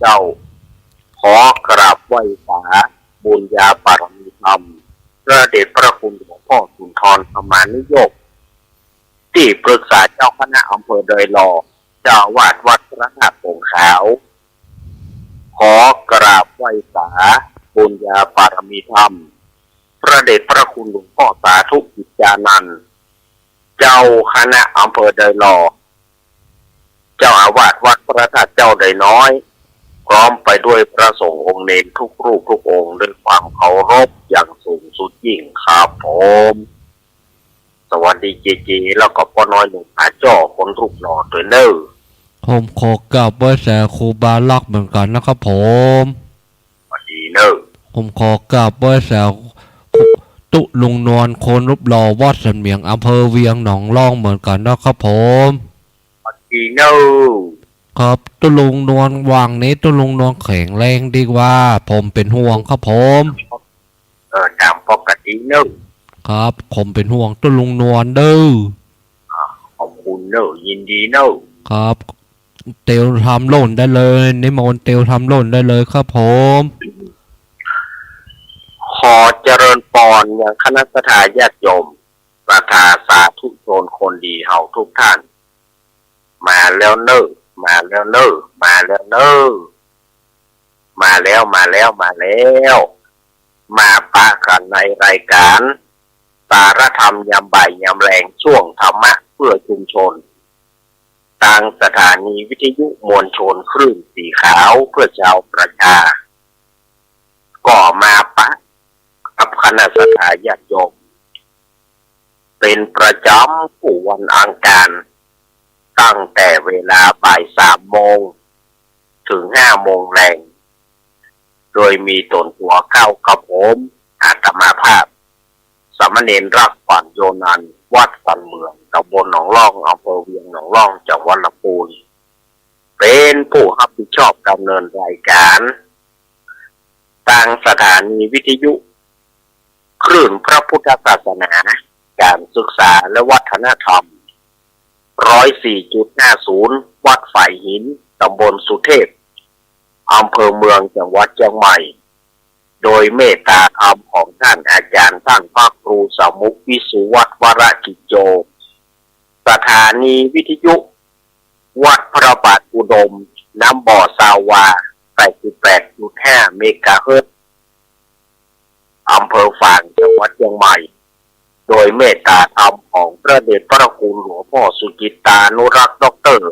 เจ้าขอกราบไหว้สาบุญญาบารมีธรรมพระเดชพระคุณหลวงพ่อสุนทรธรรมานุโยคที่ปรึกษาเจ้าคณะอำเภอเดยหล่อเจ้าวาดวัดพระธาตุผงขาวขอกราบไหว้สาบุญญาบารมีธรรมพระเดชพระคุณหลวงพ่อสาธุกิจจานันท์เจ้าคณะอำเภอเดยหล่อเจ้าอาวาสวัดพระธาตุเจ้าเดยน้อยพร้อมไปด้วยพระสงฆ์องค์เนรทุกรูปทุกองค์ด้วยความเคารพอย่างสูงสุดยิ่งครับผมสวัสดีเจเจแล้วก็พ่อน้อยหนุ่มหาจ่อคนรูปหล่อตัวเนอผมขอกราบไหว้แสครูบาลักษ์เหมือนกันนะครับผมสวัสดีเนอผมขอกราบไหว้แสตุลุงนวลคนรูปหล่อวัดสันเมียงอำเภอเวียงหนองล่องเหมือนกันนะครับผมสวัสดีเนอครับตุลุงนวลวางนี้ตุลุงนวลแข็งแรงดีว่าผมเป็นห่วงครับผมตามปกติเนอครับผมเป็นห่วงตุลุงนวลเด้อขอบคุณเนอยินดีเนอครับเตียวทำหล่นได้เลยนิมนต์เตียวทำหล่นได้เลยครับผมขอเจริญพรอย่างคณะสัตยาติโยมประทาสาธุชนคนดีเฮาทุกท่านมาแล้วเนอมาแล้วเนอมาแล้วเนอมาแล้วมาปะกันในรายการสารธรรมยามบ่ายยามแรงช่วงธรรมะเพื่อชุมชนทางสถานีวิทยุมวลชนคลื่นสีขาวเพื่อชาวประชาก็มาปะกับคณะสัตยาติโยมเป็นประจำผู้วันอังคารตั้งแต่เวลาบ่าย3 โมงถึง5 โมงแรงโดยมีตนหัวเข้ากับผมอาตมาภาพสามเณรรักฝันโยนันท์วัดสันเมืองตำบลหนองล่องอำเภอเวียงหนองล่องจังหวัดลำพูนเป็นผู้รับผิดชอบดำเนินรายการทางสถานีวิทยุคลื่นพระพุทธศาสนาการศึกษาและวัฒนธรรม104.50 วัดฝ่ายหินตำบลสุเทพอำเภอเมืองจังหวัดเชียงใหม่โดยเมตตาธรรมของท่านอาจารย์ท่านพระครูสมุขวิสุวัฒน์วรกิจโจสถานีวิทยุวัดพระบาทอุดมน้ำบ่อซาวา 88.5 เมกะเฮิรตซ์อำเภอฝางจังหวัดเชียงใหม่โดยเมตตาธรรมของพระเดชพระคุณหลวงพ่อสุจิตตานุรักษ์ด็อกเตอร์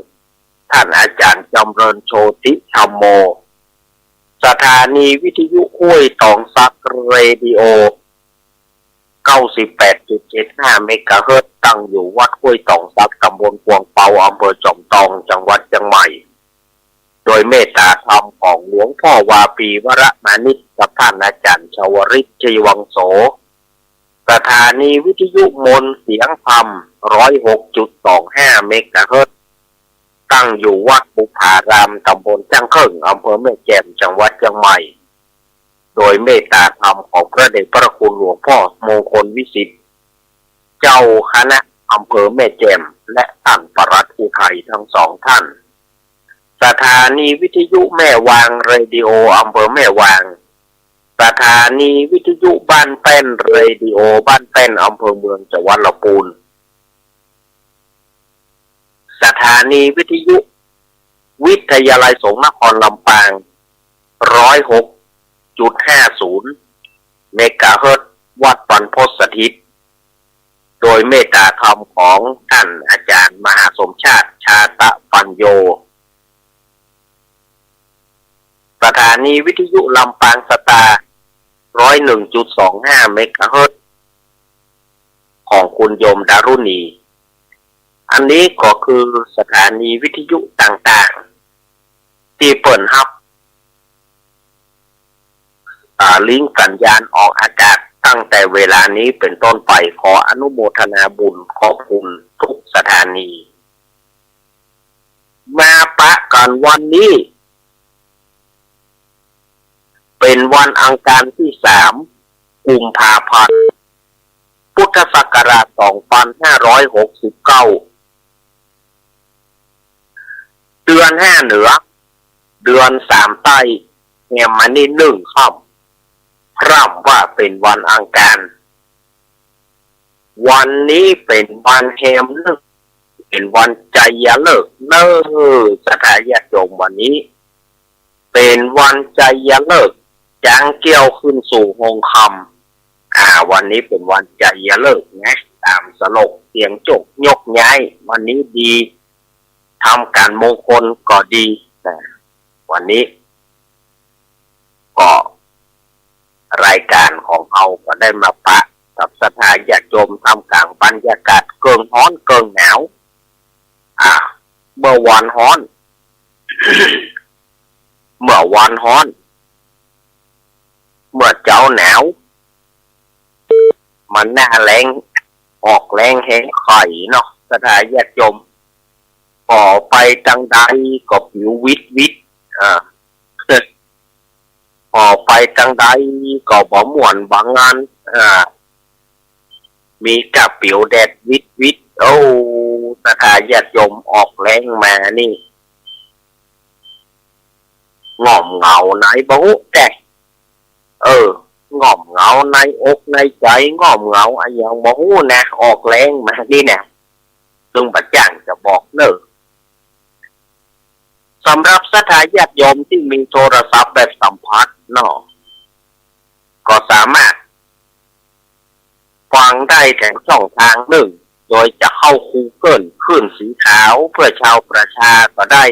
ท่านอาจารย์จำเริญโชติธรรมโมสถานีวิทยุห้วยตองซักเรดิโอ 98.75 เมกะเฮิรตซ์ตั้งอยู่วัดห้วยตองซักตำบลกวงเปาอำเภอจอมทองจังหวัดเชียงใหม่โดยเมตตาธรรมของหลวงพ่อวาปีวรมานิชกับท่านอาจารย์ชวริตชีวังโสสถานีวิทยุมนเสียงธรรม 106.25 เมกะเฮิรตซ์ตั้งอยู่วัดบุพารามตำบลจ้างเคิ่งอำเภอแม่แจ่มจังหวัดเชียงใหม่โดยเมตตาธรรมของพระเดชพระคุณหลวงพ่อมงคลวิสิทธิ์เจ้าคณะอำเภอแม่แจ่มและท่านปลัดอุทัยทั้งสองท่านสถานีวิทยุแม่วางเรดิโออำเภอแม่วางสถานีวิทยุบ้านแป้นเรดิโอบ้านแป้นอำเภอเมืองจังหวัดลำพูนสถานีวิทยุวิทยาลัยสงฆ์นครลำปาง 106.50 เมกะเฮิรตซ์วัดบรรพตสถิตโดยเมตตาธรรมของท่านอาจารย์มหาสมชาติชาตะปัญโยสถานีวิทยุลำปางสตาร์ 101.25 เมกะเฮิรตซ์ของคุณโยมดารุณีอันนี้ก็คือสถานีวิทยุต่างๆที่เปิดรับลิงก์สัญญาณออกอากาศตั้งแต่เวลานี้เป็นต้นไปขออนุโมทนาบุญขอบคุณทุกสถานีมาปะกันวันนี้เป็นวันอังคารที่3 กุมภาพันธ์ พุทธศักราช 2569 เดือน 5 เหนือ เดือนสามใต้แหมมันนี่หนึ่งค่ำพร่ำว่าเป็นวันอังคารวันนี้เป็นวันแฮมหนึ่งเป็นวันใจยะเลิกเนอสถาญาติโยมวันนี้เป็นวันใจยะเลิกจางเกี่ยวขึ้นสู่หงคำวันนี้เป็นวันใจยะเลิกนะตามสโลกเสียงจกยกย้ายวันนี้ดีทำการมงคลก็ดีแต่วันนี้ก็รายการของเราก็ได้มาปะกับสถาญาติโยมทำกลางบรรยากาศเกินร้อนเกินหนาวเมื่อวันร้อน เมื่อวันร้อนเมื่อเจ้าหนาวมันหน้าแรงออกแรงแห้งไข่เนาะสถาญาติโยมก่อไปจังใดก็ผิววิตวิตก่อไปจังใดก็บ่ม่วนบางงานมีกระปิวแดดวิตวิตโอ้สถาญาติโยมออกแรงมานี่ง่อมเหงาไหนบ่แต่ง่อมเหงาในอกในใจง่อมเหงาอะไรอย่างบ่นะออกแรงมานี่เนี่ยซึ่งบัดจังจะบอกเนอะสำหรับสถาญาติโยมที่มีโทรศัพท์แบบสัมผัสเนาะก็สามารถฟังได้แต่ช่องทางหนึ่งโดยจะเข้า Google ขึ้นสีขาวเพื่อชาวประชาก็ได้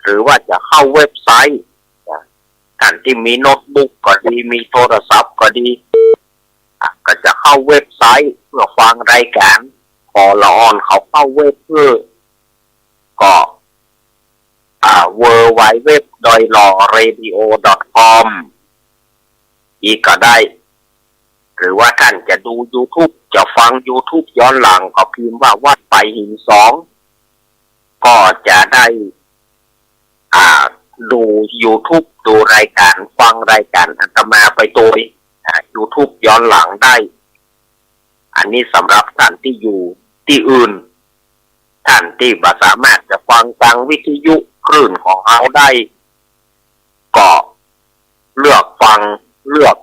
หรือว่าจะเข้าเว็บไซต์ท่านที่มีโน้ตบุ๊กก็ดีมีโทรศัพท์ก็ดีก็จะเข้าเว็บไซต์เพื่อฟังรายการพอละออนเขาเข้าเว็บเพื่อก็www.radio.com อีกก็ได้หรือว่าท่านจะดู YouTube จะฟัง YouTube ย้อนหลังก็พิมพ์ว่าวัดไปหินสองก็จะได้ดู YouTube ดูรายการฟังรายการอาตมาไปโดยYouTube ย้อนหลังได้อันนี้สำหรับท่านที่อยู่ที่อื่นท่านที่บ่สามารถจะฟังทางวิทยุคลื่นของเราได้ก็เลือกฟังเลือก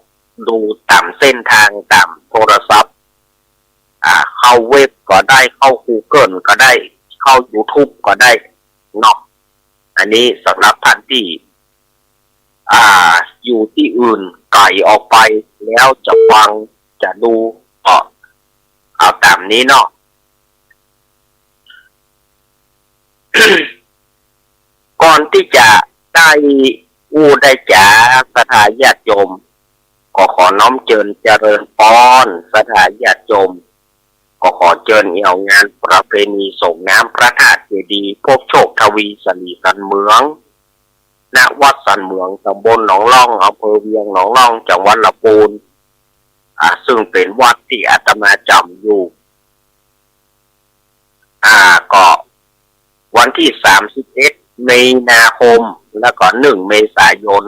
ดูตามเส้นทางตามโทรศัพท์เข้าเว็บก็ได้เข้า Google ก็ได้เข้า YouTube ก็ได้เนาะอันนี้สำหรับท่านที่อยู่ที่อื่นไกลออกไปแล้วจะฟังจะดูก็เอาตามนี้เนาะ ก่อนที่จะได้ได้จ๋าสถาญาติโยมก็ขอน้อมเจริญพรสถาญาติโยมก็ขอเชิญเอี่ยวงานประเพณีส่งน้ำพระธาตุเจดีย์พบโชคทวีสลีสันเมืองณวัดสันเมืองตำบลหนองล่องอำเภอเวียงหนองล่องจังหวัดลำพูนซึ่งเป็นวัดที่อาตมาจำอยู่ก็วันที่31มีนาคมแล้วก็1เมษายน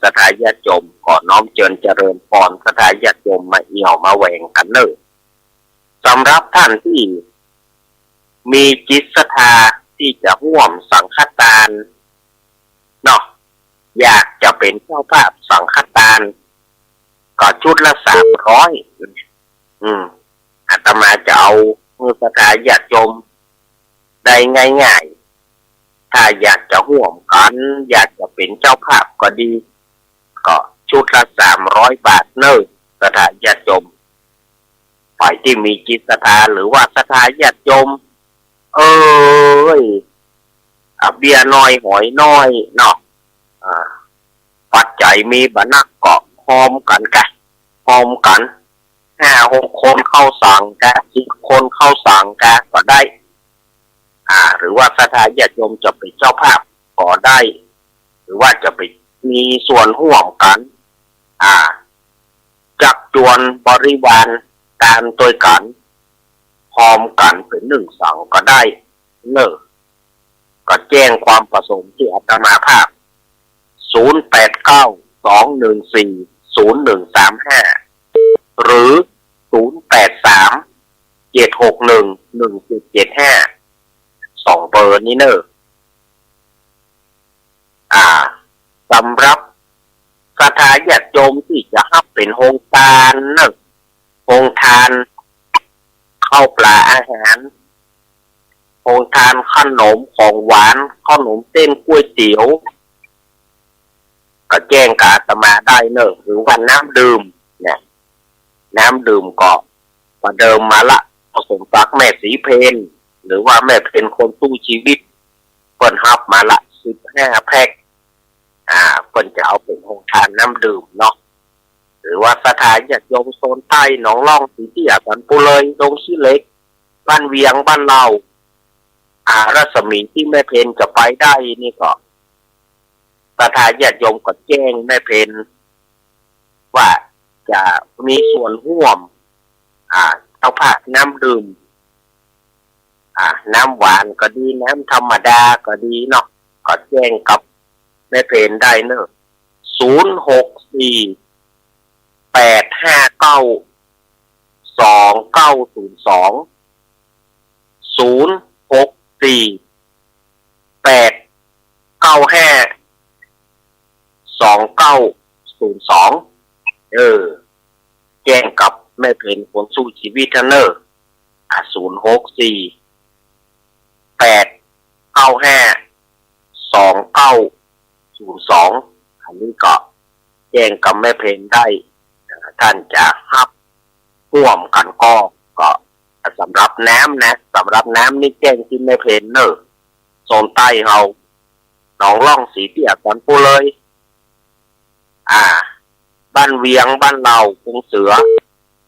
สถาญาติโยมก็น้อมเจริญพรสถาญาติโยมมาเอี่ยวมาแหวงกันสำหรับท่านที่มีจิตศรัทธาที่จะร่วมสังฆทานเนาะอยากจะเป็นเจ้าภาพสังฆทานก็ชุดละ300อาตมาจะเอาสถาญาติโยมได้ง่ายๆถ้าอยากจะร่วมกันอยากจะเป็นเจ้าภาพก็ดีก็ชุดละ300 บาทสถาญาติโยมฝ่ายที่มีจิตศรัทธาหรือว่าสถาญาติโยมเบียร์น้อยหอยน้อยเนาะปัจจัยมีบรรณักเกาะพร้อมกัน5-6 คนเข้าสั่งกัน10 คนเข้าสั่งกันก็ได้หรือว่าสถาญาติโยมจะเป็นเจ้าภาพก็ได้หรือว่าจะไปมีส่วนร่วมกันจักจวนบริวารการโดยกันพร้อมกันเป็น1สั่งก็ได้ก็แจ้งความประสงค์ที่อาตมาภาพ0892140135หรือ0837611775 2 เบอร์นี้ สำหรับศรัทธาญาติโยมที่จะรับเป็นโฮงทานนะโฮงทานข้าวปลาอาหารโฮงทานขนมของหวานขนมเส้นก๋วยเตี๋ยวก็แจ้งกับอาตมาได้เนอะหรือว่าน้ำดื่มเนี่ยน้ำดื่มก็ประเดิมมาละผสมฟักแม่สีเพนหรือว่าแม่เพนคนสู้ชีวิตเปิ้นฮับมาละ15 แพ็คเปิ้นจะเอาเป็นโฮงทานน้ำดื่มเนาะหรือว่าสถานญาติโยมโซนใต้หนองล่องสีเตี้ยสันปุเลยดงขี้เหล็กบ้านเวียงบ้านเรารัศมีที่แม่เพนจะไปได้นี่ก็สถานญาติโยมก็แจ้งแม่เพนว่าจะมีส่วนร่วมเอาผักน้ำดื่มน้ำหวานก็ดีน้ำธรรมดาก็ดีเนาะก็แจ้งกับแม่เพนได้เนอะแจ้งกับแม่เพนคนสู้ชีวิตเนอะ064-895-2902อันนี้ก็แจ้งกับแม่เพนได้ท่านจะรับร่วมกันก็สำหรับน้ำนะสำหรับน้ำนี่แจ้งที่แม่เพนเนอะโซนใต้เฮาหนองล่องสีเตี้ยสันปุเลยบ้านเวียงบ้านเรากรุงเสือ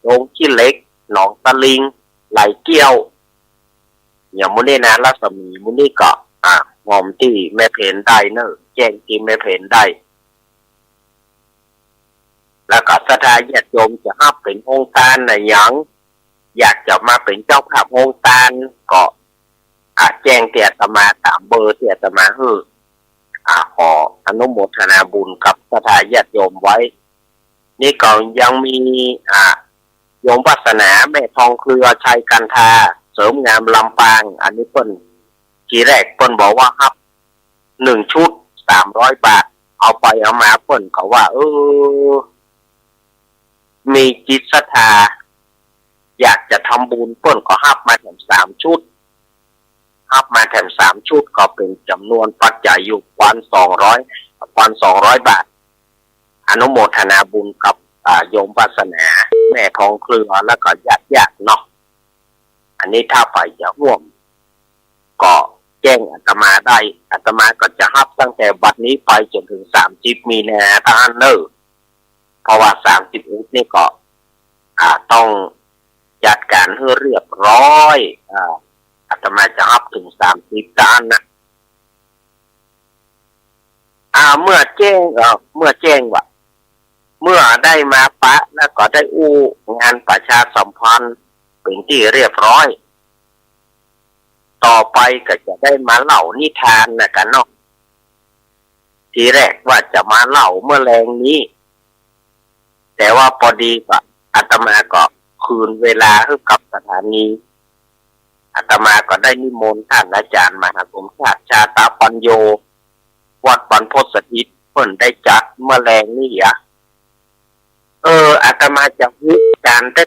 โรงขี้เหล็กหนองตะลิงไหลเกี้ยวอย่างมุนี่นะรัศมีมุนี่ก็งอมที่แม่เพนได้เนอะแจ้งที่แม่เพนได้แล้วก็สถานญาติโยมจะรับเป็นโฮงทานนะยังอยากจะมาเป็นเจ้าภาพโฮงทานก็แจ้งเตียตมาตามเบอร์เตียตมาขออนุโมทนาบุญกับสถานญาติโยมไว้นี่ก็ยังมีโยมวาสนาแม่ทองเครือชัยกันทาเสริมงามลำปางอันนี้เปิ้นทีแรกเปิ้นบอกว่าครับ1 ชุด300 บาทเอาไปเอามาเปิ้นเขาว่ามีจิตศรัทธาอยากจะทำบุญเปิ้นก็รับมาแถม3 ชุดรับมาแถม3 ชุดก็เป็นจำนวนปัจจัยอยู่1,200 บาทอนุโมทนาบุญกับโยมวาสนาแม่ทองเครือแล้วก็ญาติเนาะอันนี้ถ้าไปจะร่วมก็แจ้งอาตมาได้อาตมาก็จะรับตั้งแต่บัดนี้ไปจนถึง30 มีนาคมเนอะเพราะว่า30 อุดนี่ก็ต้องจัดการให้เรียบร้อยอาตมาจะรับถึง30 ด้านนะเมื่อแจ้งว่าเมื่อได้มาปะแล้วก็ได้งานประชาสัมพันธ์เป็นที่เรียบร้อยต่อไปก็จะได้มาเล่านิทานนะกันเนาะทีแรกว่าจะมาเล่าเมื่อแรงนี้แต่ว่าพอดีก็อาตมาก็คืนเวลาให้กับสถานีอาตมาก็ได้นิมนต์ท่านอาจารย์มหาสมชาติชาตาปัญโยวัดบรรพตสถิตเพิ่นได้จัดเมื่อแรงนี้อาตมาจะวิจารณ์แต่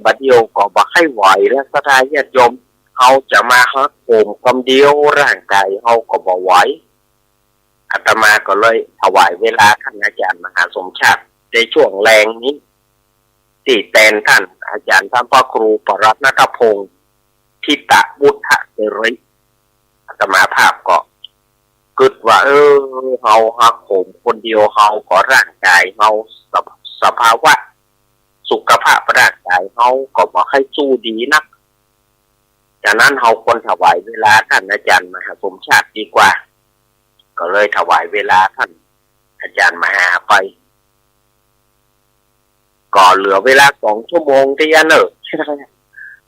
บัดเดียวก็บ่ให้ไหวแล้วสถานญาติโยมเขาจะมาฮักโหมคำเดียวร่างกายเขาก็บ่ไหวอาตมาก็เลยถวายเวลาท่านอาจารย์มหาสมชาติในช่วงแรงนี้ที่แทนท่านอาจารย์ท่านพระครูปรัตนทพงศ์ทิตะบุตรเสรีอาตมาภาพก็คิดว่าเขาฮักโหมคนเดียวเขาก็ร่างกายเขาสภาวะสุขภาพร่างกายเขาก็บ่ให้สู้ดีนักจากนั้นเขาควรถวายเวลาท่านอาจารย์มหาสมชาติดีกว่าก็เลยถวายเวลาท่านอาจารย์มหาไปก็เหลือเวลา2 ชั่วโมงที่ยัน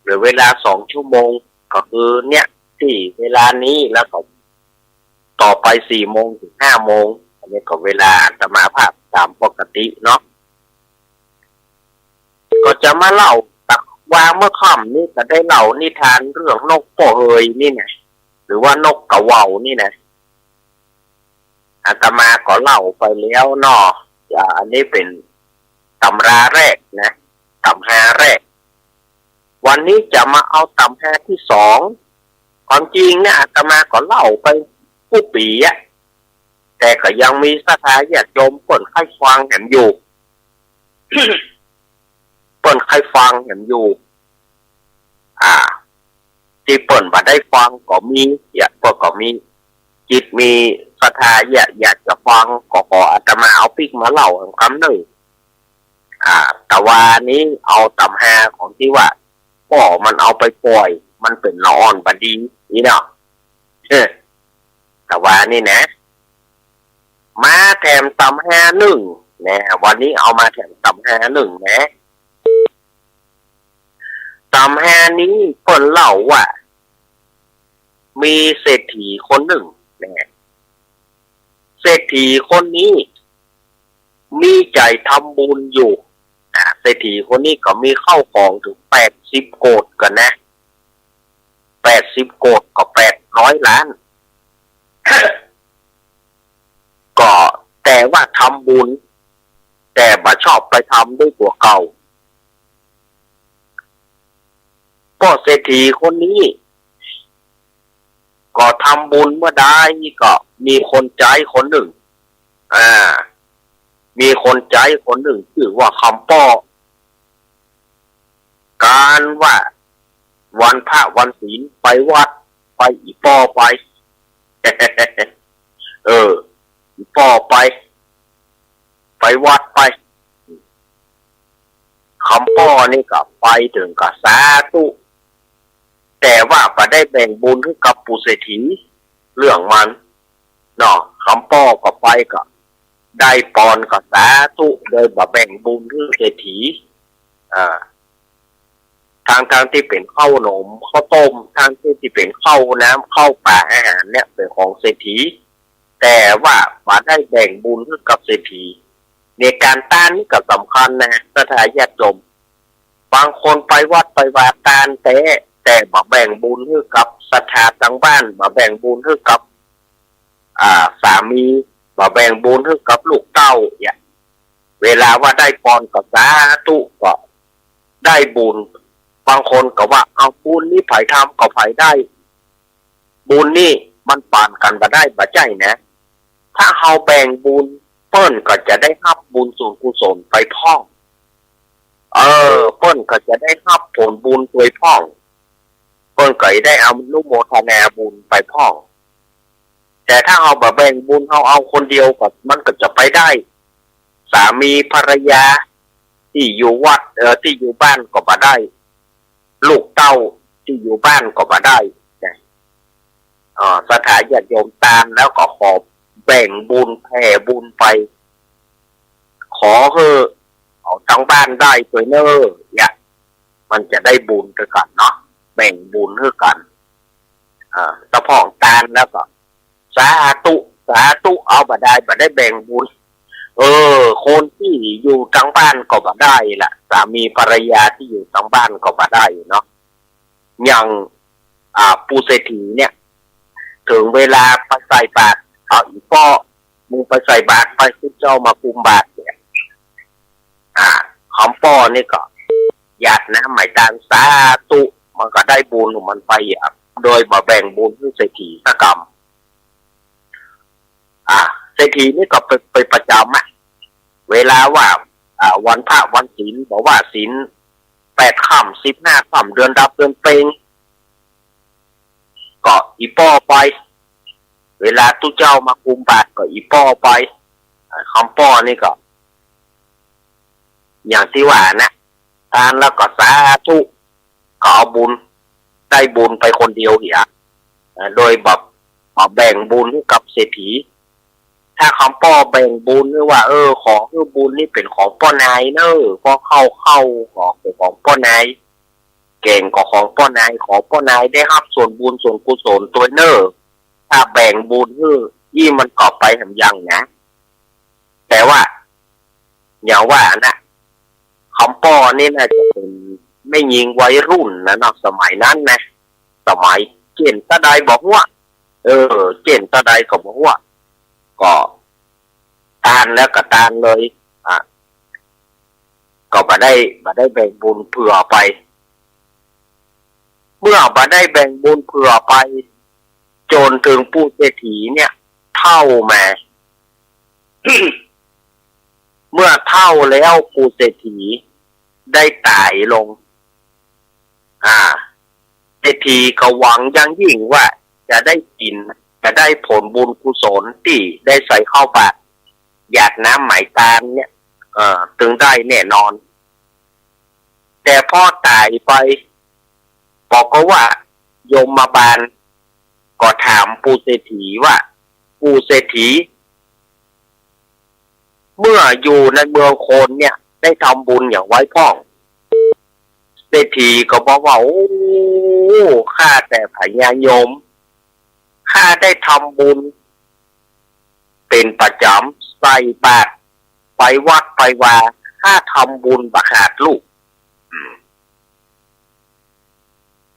เหลือเวลา2 ชั่วโมงก็คือเนี่ยที่เวลานี้แล้วก็ต่อไป4 โมงถึง5 โมงอันนี้ก็เวลาอาตมาภาพตามปกติเนาะก็จะมาเล่าตักว่าเมื่อค่ำนี่ก็ได้เล่านิทานเรื่องนกโปเฮยนี่ไงหรือว่านกกระว่าวนี่นะ อาตมาก็เล่าไปแล้วเนาะอันนี้เป็นตำราแรกนะตำราแรกวันนี้จะมาเอาตำราที่สองความจริงเนี่ยอาตมาก็เล่าไปผู้ปีอะแต่ก็ยังมีศรัทธาญาติโยมเปิ่นใครฟังเห็นอยู่ เปิ่นใครฟังเห็นอยู่ที่เปิ่นมาได้ฟังก็มีอยากก็มีจิตมีศรัทธาอยากจะฟังก็ขออาตมาเอาปิกมาเล่าคำหนึ่งแต่ว่านี้เอาตำหาของที่ว่าพ่อมันเอาไปปล่อยมันเป็นละอ่อนบดีนี่เนาะแต่ว่านี่นะมาแถมตำหาหนึ่งนะวันนี้เอามาแถมตำหาหนึ่งนะตำหานี้เพิ่นเล่าว่ามีเศรษฐีคนหนึ่งนะเศรษฐีคนนี้มีใจทำบุญอยู่เศรษฐีคนนี้ก็มีเข้าของถึง80 โกฏกันนะ80 โกฏก็800 ล้าน ก็แต่ว่าทำบุญแต่บ่ชอบไปทำด้วยตัวเก่าก็เศรษฐีคนนี้ก็ทำบุญเมื่อใดก็มีคนใจคนหนึ่งมีคนใจคนหนึ่งชื่อว่าคำป้อการว่าวันพระวันศีลไปวัดไปอีป้อไป อีป้อไปวัดไปคำป้อนี่ก็ไปถึงกับสาธุแต่ว่าไปได้แบ่งบุญให้กับปุเศรษฐีเรื่องมันเนาะคำป้อก็ไปก็ได้ปอนกับสาธุโดยแบ่งบุญให้เศรษฐีทางที่เป็นข้าวหนมข้าวต้มทางที่เป็นข้าวน้ำข้าวปลาอาหารเนี่ยเป็นของเศรษฐีแต่ว่าได้แบ่งบุญให้กับเศรษฐีในการต้านนี่ก็สำคัญนะศรัทธาญาติโยมบางคนไปวัดไปวาตานแต่มาแบ่งบุญให้กับศรัทธาทั้งบ้านมาแบ่งบุญให้กับสามีมาแบ่งบุญให้กับลูกเต้าเนี่ยเวลาว่าได้ปอนกับสาธุก็ได้บุญบางคนก็ว่าเอาบุญนี่ไผทำก็ไผได้บุญนี่มันปานกันมาได้บ่ใจนะถ้าเฮาแบ่งบุญเปิ้นก็จะได้รับบุญส่วนกุศลไปพ่องเปิ้นก็จะได้รับผลบุญโดยพ่องเปิ้นก็ได้เอาอนุโมทนาบุญไปพ่องแต่ถ้าเอาแบ่งบุญเอาคนเดียวก็มันก็จะไปได้สามีภรรยาที่อยู่วัดที่อยู่บ้านก็บ่ได้ลูกเต้าที่อยู่บ้านก็บ่ได้ศรัทธาญาติโยมตามแล้วก็ขอแบ่งบุญแผ่บุญไปขอเอาทั้งบ้านได้ตัวเนอเนี่ยมันจะได้บุญด้วยกันเนาะแบ่งบุญด้วยกันตะพองตามแล้วก็สาธุเอาบ่ได้แบ่งบุญคนที่อยู่ทั้งบ้านก็บ่ได้ล่ะสามีภรรยาที่อยู่ทั้งบ้านก็บ่ได้เนาะอย่างปูเศรษฐีเนี่ยถึงเวลาไปใส่บาตรเอาอีกป้อมึงไปใส่บาตรไปคุณเจ้ามาคุมบาตรเนี่ยคำป้อนี่ก็ญาตินะหมายตามสาธุมันก็ได้บุญของมันไปโดยมาแบ่งบุญให้เศรษฐีกรรมเศรษฐีนี่ก็ไปประจำเวลาว่าวันพระวันศีลบอกว่าศีล8 ค่ำ15 ค่ำเดือนดับเดือนเพ็ญก็อีป้อไปเวลาตุเจ้ามาคุมบาตรก็อีป้อไปคำป้อนี่ก็อย่างที่ว่านะทานแล้วก็สาธุก็เอาบุญได้บุญไปคนเดียวโดยแบบแบ่งบุญให้กับเศรษฐีถ้าคำป้อแบ่งบุญหรือว่าขอให้บุญนี่เป็นของป้อนายเนอะพอเข้าขอเป็นของป้อนายเก่งก็ของป้อนายขอป้อนายได้รับส่วนบุญส่วนกุศลตัวเนอะถ้าแบ่งบุญยี่มันก่อไปทำยังนะแต่ว่าอย่างว่านะคำป้อนี่น่าจะเป็นไม่ยิงวัยรุ่นนะเนาะสมัยนั้นนะสมัยเจนตะไดบอกว่าเจนตะไดก็บอกว่า ก็ตานแล้วก็ตานเลยก็มาได้แบ่งบุญเผื่อไปเมื่อมาได้แบ่งบุญเผื่อไปจนถึงผู้เศรษฐีเนี่ยเท่ามา เมื่อเท่าแล้วผู้เศรษฐีได้ตายลงเศรษฐีก็หวังอย่างยิ่งว่าจะได้กินจะได้ผลบุญกุศลที่ได้ใส่เข้าปากหยาดน้ำไหมตาลเนี่ยถึงได้แน่นอนแต่พอตายไปบอกก็ว่าโยมบาลก็ถามผู้เศรษฐีว่าผู้เศรษฐีเมื่ออยู่ในเมืองโคนเนี่ยได้ทำบุญอย่างไว้พ่องเศรษฐีก็บอกว่าโอ้ข้าแต่พญายมข้าได้ทำบุญเป็นประจำใส่บาตรไปวัดไปวาข้าทำบุญบักขาดลูก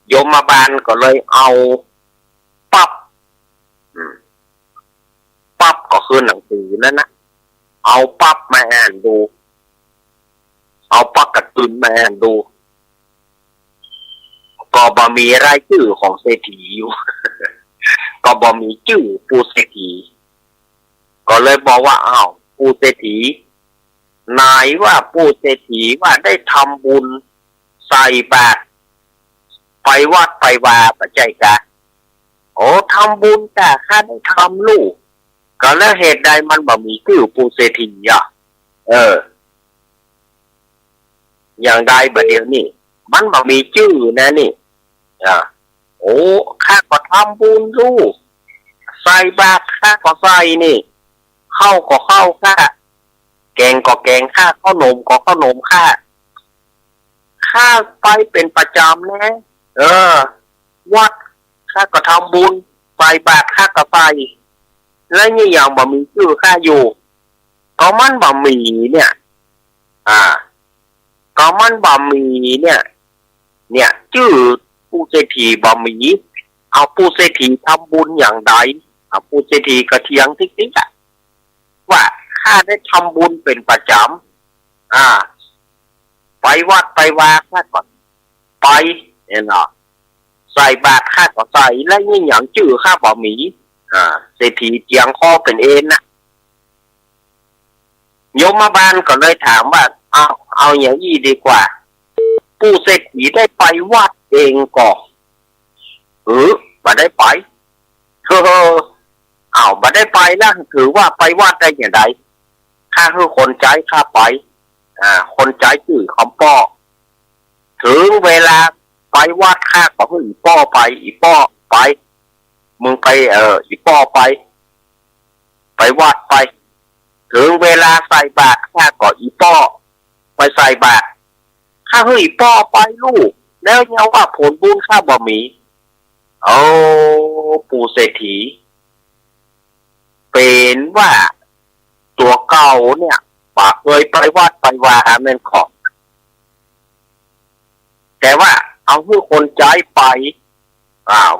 โยมบาลก็เลยเอาปั๊บก็คือหนังสือนั่นนะเอาปั๊บมาอ่านดูเอาปั๊บกระตุนมาอ่านดูก็บ่มีรายชื่อของเศรษฐีอยู่ ก็บ่มีชื่อผู้เศรษฐีก็เลยบอกว่าอ้าวผู้เศรษฐีนายว่าผู้เศรษฐีว่าได้ทำบุญใส่บาตรไปวัดไปวาปัจจัยกะโอ้ทำบุญแต่ข้าได้ทำลูกก็แล้วเหตุใดมันบ่มีชื่อผู้เศรษฐีอย่างใดบัดเดี๋ยวนี้มันบ่มีชื่อนะนี่โอ้ข้าก็ทำบุญลูกใส่บาตรข้าก็ใส่นี่เข้าก็เข้าข้าแกงก็แกงข้าข้าวนมก็ข้าวนมข้าไปเป็นประจำนะวัดข้าก็ทำบุญใส่บาตรข้าก็ใส่แล้วนี่อย่างบ่มีชื่อข้าอยู่ก็มันบ่มีเนี่ยก็มันบ่มีเนี่ยชื่อผู้เศรษฐีบ่มีเอาผู้เศรษฐีทำบุญอย่างใดผู้เศรษฐีก็เถียงติ๊กๆว่าข้าได้ทำบุญเป็นประจำไปวัดไปวาข้าก่อนไปเนี่ยเนาะใส่บาตรข้าก็ใส่แล้วนี่อย่างชื่อข้าบ่มีเศรษฐีเจียงคอเป็นเอ็นนะโยมบาลก็เลยถามว่าเอาอย่างนี้ดีกว่าผู้เศรษฐีได้ไปวัดเองก่อนบ่ได้ไปบ่ได้ไปแล้วถือว่าไปวัดได้อย่างไรข้าคือคนใจข้าไปคนใจชื่อคำป้อถึงเวลาไปวัดข้าก็คืออีป้อไปอีป้อไปมึงไปอีป้อไปวัดไปถึงเวลาใส่บาตรข้าก็อีป้อไปใส่บาตรข้าคืออีป้อไปลูกแล้วเนี่ยว่าผลบุญข้าบ่มีปู่เศรษฐีเป็นว่าตัวเก่าเนี่ยปากเคยไปวัดไปวาแม่นของแต่ว่าเอาผู้คนใจไป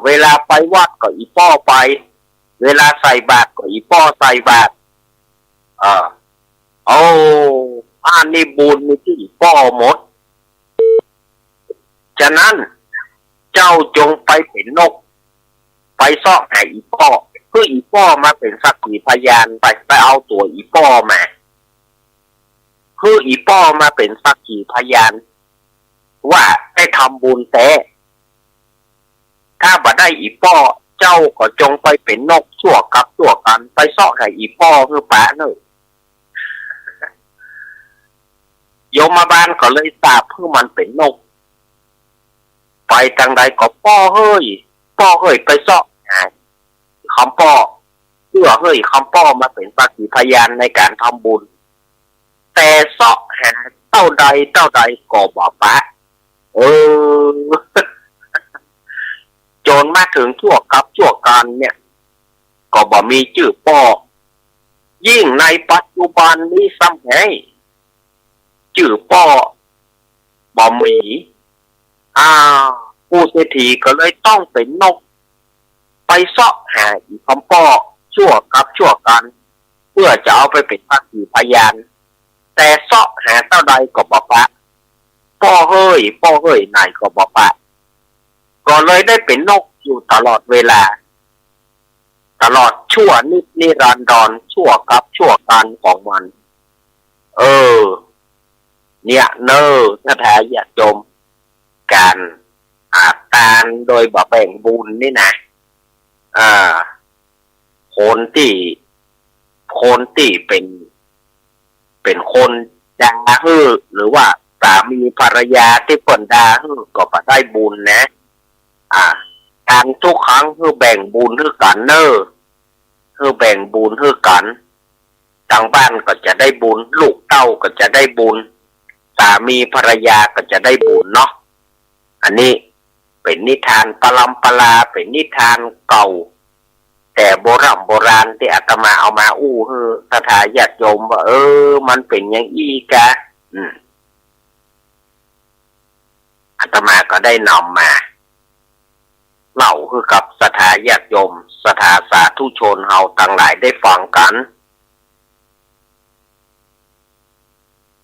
เวลาไปวัดก็อีป้อไปเวลาใส่บาตรก็อีป้อใส่บาตรนี่บุญนี่ที่อีป้อหมดฉะนั้นเจ้าจงไปเป็นนกไปซ่อหาอีป้อเพื่ออีป้อมาเป็นสักขีพยานไปเอาตัวอีป้อมาเพื่ออีป้อมาเป็นสักขีพยานว่าได้ทำบุญแต่ถ้าบ่ได้อีป้อเจ้าก็จงไปเป็นนกชั่วกับชั่วกันไปซ่อหาอีป้อเพื่อปะเนอะโยมบาลก็เลยทราบเพื่อมันเป็นนกไปทางใดก็ป้อเฮ้ยไปซ่อคำป้อเพื่อเฮ้ยคำป้อมาเป็นสักขีพยานในการทำบุญแต่ซ่อหาเท่าใดก็บ่ปะจนมาถึงชั่วกับชั่วกันเนี่ยก็บ่มีชื่อป้อยิ่งในปัจจุบันนี้ซ้ำให้ชื่อป้อบ่มีผู้เศรษฐีก็เลยต้องเป็นนกไปเสาะหาอีกคำป้อชั่วกับชั่วกัน เพื่อจะเอาไปเป็นสักขีพยานแต่เสาะหาเต้าใดก็บอกปะป้อเฮ้ยนายก็บอกปะก็เลยได้เป็นนกอยู่ตลอดเวลาตลอดชั่วนิรันดรชั่วกับชั่วการของมันเนี่ยถ้าแท้อยากจมการตานโดยบ่แบ่งบุญนี่นะคนที่เป็นคนด่าฮือหรือว่าสามีภรรยาที่เปิ่นด่าฮือก็บ่ได้บุญนะการทุกครั้งคือแบ่งบุญคือกันคือแบ่งบุญคือกันทางบ้านก็จะได้บุญลูกเต้าก็จะได้บุญสามีภรรยาก็จะได้บุญเนาะอันนี้เป็นนิทานปลัมปลาเป็นนิทานเก่าแต่โบราณที่อาตมาเอามาคือสถาญาติโยมว่ามันเป็นอย่างอีกะอาตมาก็ได้นำมาเล่าคือกับสถาญาติโยมสถาสาธุชนเฮาทั้งหลายได้ฟังกัน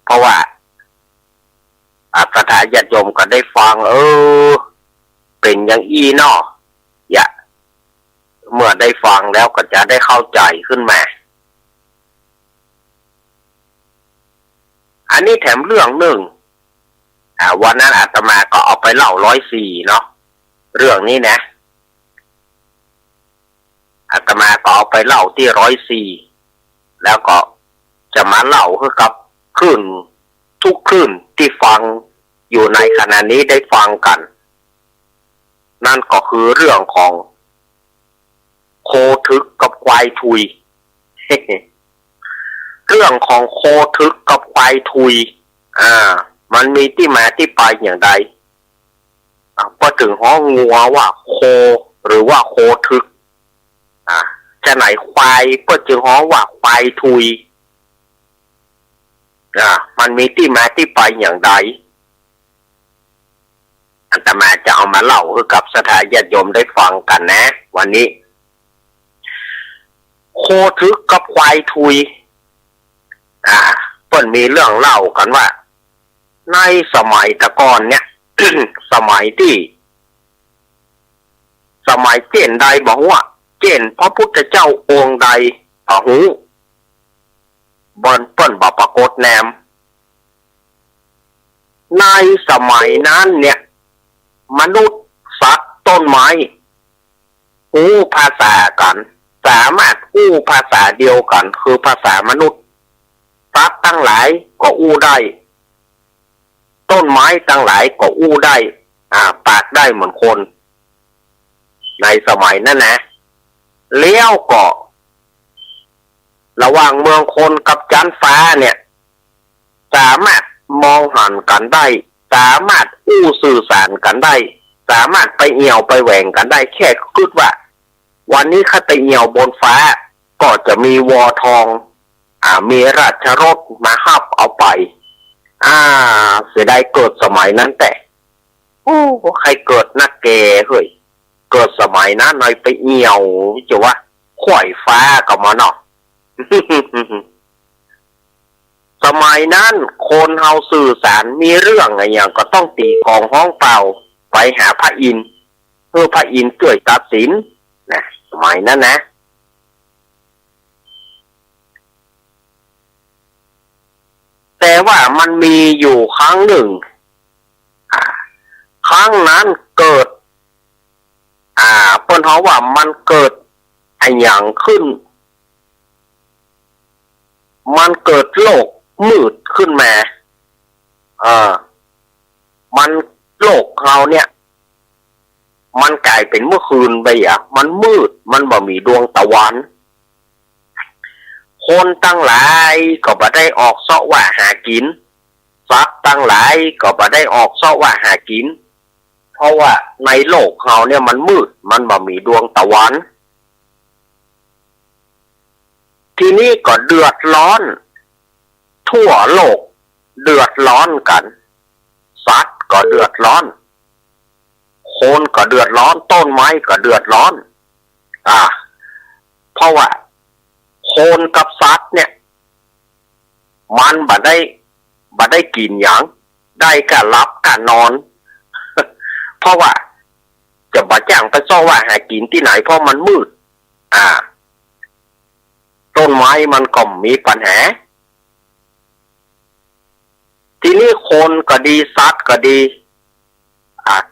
เพราะว่าสถาญาติโยมก็ได้ฟังเป็นอย่างอีเนาะเมื่อได้ฟังแล้วก็จะได้เข้าใจขึ้นมาอันนี้แถมเรื่องหนึ่งวันนั้นอาตมาก็เอาไปเล่า104เนาะเรื่องนี้นะอาตมาก็เอาไปเล่าที่104แล้วก็จะมาเล่าคือกับคลื่นทุกคลื่นที่ฟังอยู่ในขณะนี้ได้ฟังกันนั่นก็คือเรื่องของโคทึกกับควายทุย เรื่องของโคทึกกับควายทุยมันมีที่มาที่ไปอย่างไรพอถึงห้องงัวว่าโคหรือว่าโคทึกจะไหนควายก็จึงห้องว่าควายทุยมันมีที่มาที่ไปอย่างไรอาตมาจะเอามาเล่าให้กับสถาญาติโยมได้ฟังกันนะวันนี้โคทึกกับควายทุยเปิ้นมีเรื่องเล่ากันว่าในสมัยตะกอนเนี่ย สมัยเจนใดบอกว่าเจนพระพุทธเจ้าองค์ใดหูบนเปิ้นบอกปรากฏแนมในสมัยนั้นเนี่ยมนุษย์สัตว์ต้นไม้หูภาษากันสามารถอู้ภาษาเดียวกันคือภาษามนุษย์สัตว์ทั้งหลายก็อู้ได้ต้นไม้ทั้งหลายก็อู้ได้ปากได้เหมือนคนในสมัยนั้นนะเลี้ยวก็ระหว่างเมืองคนกับจันฟ้าเนี่ยสามารถมองหันกันได้สามารถอู้สื่อสารกันได้สามารถไปเอี่ยวไปแหว่งกันได้แค่คิดว่าวันนี้ข้าไปเอี่ยวบนฟ้าก็จะมีวอทองมีราชรถมาหับเอาไปเสียดายเกิดสมัยนั้นแต่ใครเกิดนักแกเฮ้ยเกิดสมัยนั้นหน่อยไปเอี่ยวจะว่าข่อยฟ้ากับมันเนาะ สมัยนั้นคนเฮาสื่อสารมีเรื่องอะไรอย่างก็ต้องตีกองห้องเป่าไปหาพระอินทร์เพื่อพระอินทร์ช่วยตัดสินนะสมัยนั้นนะแต่ว่ามันมีอยู่ครั้งหนึ่งครั้งนั้นเกิดเปิ้นเขาว่ามันเกิดไอ้อย่างขึ้นมันเกิดโลกมืดขึ้นมามันโลกเราเนี่ยมันกลายเป็นเมื่อคืนไปมันมืดมันบ่มีดวงตะวันคนตั้งหลายก็บ่ได้ออกเสาะว่าหากินสัตว์ตั้งหลายก็บ่ได้ออกเสาะว่าหากินเพราะว่าในโลกเราเนี่ยมันมืดมันบ่มีดวงตะวันทีนี้ก็เดือดร้อนทั่วโลกเดือดร้อนกันสัตว์ก็เดือดร้อนคนก็เดือดร้อนต้นไม้ก็เดือดร้อนเพราะว่าค คนกับสัตว์เนี่ยมันบ่ได้กินอย่างได้กะรับกะนอน เพราะว่าจะบ่จ้างไปซ่อว่าหากินที่ไหนเพราะมันมืดต้นไม้มันก็มีปัญหาทีนี้คนก็ดีสัตว์ก็ดี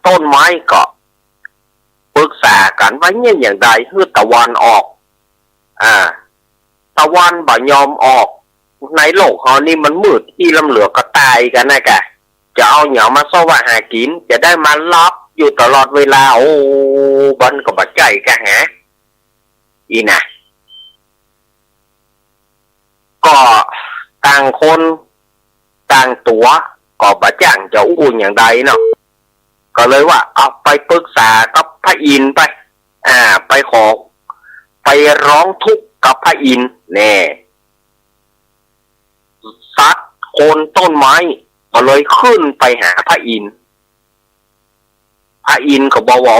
ต้นไม้ก็ปรึกษากันว่าเนี่ยอย่างใดคือตะวันออกตะวันบ่ยอมออกในโลกเขานี่มันมืดที่ลำเหลือก็ตายกันนะแกจะเอาเหนียวมาซ่อว่าหากินจะได้มารับอยู่ตลอดเวลาโอ้บันก็บัดใจกะฮะอีน่ะก็ต่างคนต่างตัวก็บัดจ้างจะอู้อย่างใดเนาะก็เลยว่าเอาไปปรึกษากับพระอินทร์ไปไปขอไปร้องทุกข์กับพระอินทร์แน่สัตว์โคนต้นไม้ก็เลยขึ้นไปหาพระอินทร์พระอินทร์ก็บอกว่า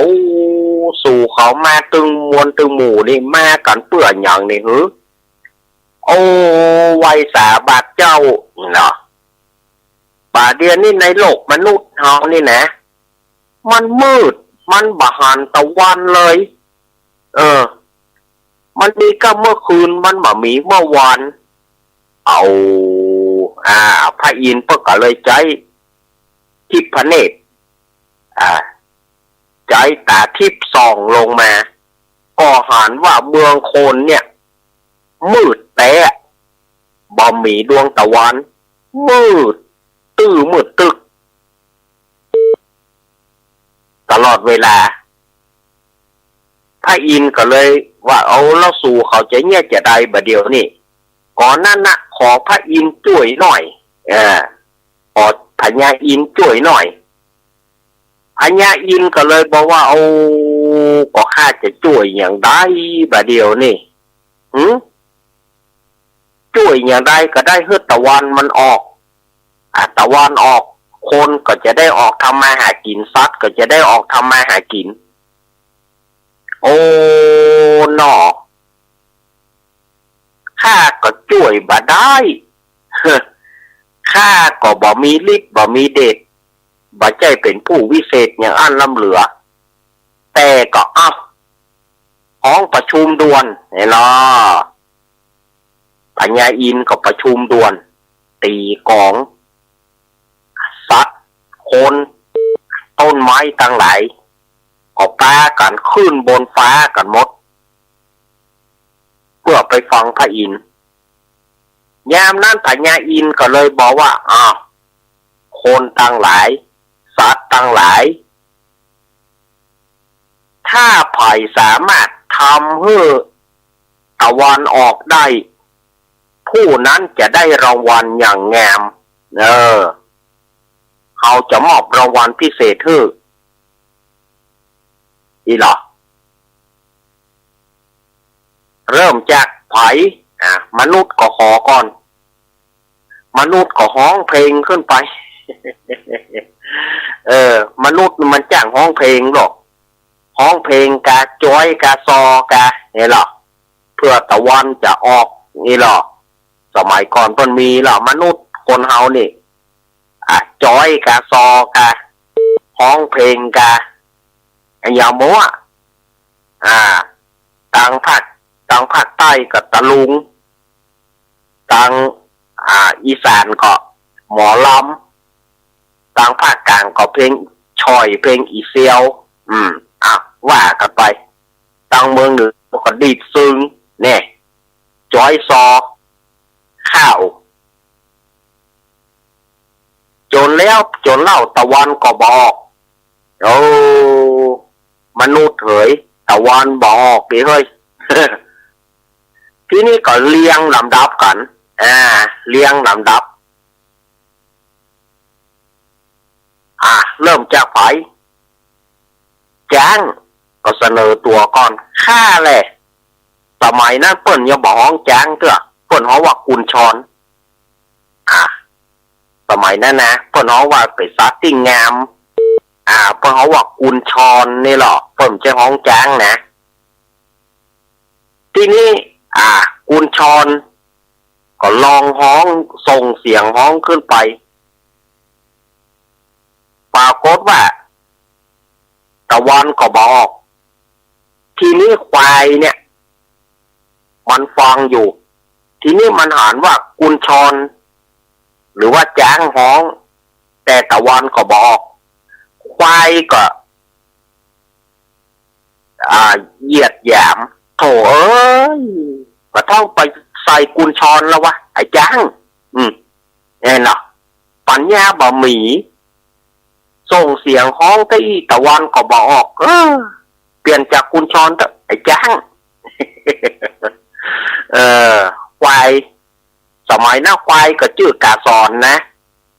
สู่เขามาตึงมวลตึงหมู่นี่มากันเปื่อนอย่างนี้หือโอ้ไวยสาบาทเจ้าเนาะบาเดียนนี่ในโลกมนุษย์เฮานี่นะมันมืดมันบาหันตะวันเลยมันมีก็เมื่อคืนมันบ่มีเมื่อวานเอาพระอินทร์เพิ่นก็เลยใจทิพเนตรใจตาทิพส่องลงมาก็หันว่าเมืองโคนเนี่ยมืดแต่บ่มีดวงตะวันมืดตื้อมืดตึกตลอดเวลาพระอินทร์ก็เลยว่าเอาแล้วสู่เขาจะเนี่ยจะได้บ่เดียวนี่ก่อนนั้นนะขอพระอินทร์ช่วยหน่อยขอพญาอินทร์ช่วยหน่อยพญาอินทร์ก็เลยบอกว่าเอาก็ข้าจะช่วยอย่างใดบ่เดียวนี่ช่วยอย่างใดก็ได้เฮือตะวันมันออกตะวันออกคนก็จะได้ออกทำมาหากินสัตว์ก็จะได้ออกทำมาหากินโอ้หนอข้าก็ช่วยบ่ได้ข้าก็บ่มีฤทธิ์บ่มีเดชบ่ใจเป็นผู้วิเศษอย่างอันล้ำเหลือแต่ก็ห้องประชุมด่วนเนาะพญาอินทร์ก็ประชุมด่วนตีกองสัตว์คนต้นไม้ทั้งหลายก็ปากันขึ้นบนฟ้ากันหมดเพื่อไปฟังพระอินทร์ยามนั้นพญาอินทร์ก็เลยบอกว่าคนทั้งหลายสัตว์ทั้งหลายถ้าไผ่สามารถทำให้ตะวันออกได้ผู้นั้นจะได้รางวัลอย่างงามเขาจะมอบรางวัลพิเศษให้อีหรอเริ่มจากไผ่มนุษย์ก็ขอก่อนมนุษย์ก็ฮ้องเพลงขึ้นไป มนุษย์มันจ้างฮ้องเพลงหรอกฮ้องเพลงกาจ้อยกาซอกาเนี่ยหรอเพื่อตะวันจะออกนี่หรอสมัยก่อนเพิ่นมีหรอมนุษย์คนเฮานี่จ้อยกาซอกาฮ้องเพลงกาอย่ามัวต่างภาคใต้กับตะลุงต่างอีสานก็หมอลำต่างภาคกลางก็เพลงช่อยเพลงอีเซียวว่ากันไปต่างเมืองเหนือก็ดีดซึ้งเนี่ยจ้อยซอข้าวจนเล่าตะวันก็บอกมนุษย์เถยตะวันบอกดิเฮ้ย ทีนี้ก็เรียงลำดับกันเรียงลำดับเริ่มจากไผจ้างก็เสนอตัวก่อนค่าแหละสมัยนั้นเปิ้นอย่าบอกห้องจ้างเถอะเปิ้นฮ้องว่ากุญชรสมัยนั้นนะเปิ้นฮ้องว่าไปซัตติ้งงามเปิ้นฮ้องว่ากุญชรนี่หรอเปิ้นจะฮ้องจ้างนะทีนี้ กุญชรก็ลองฮ้องส่งเสียงฮ้องขึ้นไปปรากฏว่าตะวันก็บอก ทีนี้ควายเนี่ยมันฟังอยู่ทีนี้มันหันว่ากุญชรหรือว่าจ้างฮ้องแต่ตะวันก็บอกควายก็เหยียดหยามโถเอ้ยก็ต้องไปใส่กุญชรแล้ววะไอ้จ้างเนี่ยเนาะปัญญาบะหมี่ส่งเสียงฮ้องที่ตะวันก็บอกเปลี่ยนจากกุญชรเถอะไอ้จ้าง ควายสมัยหน้าควายก็ชื่อกาสอนนะ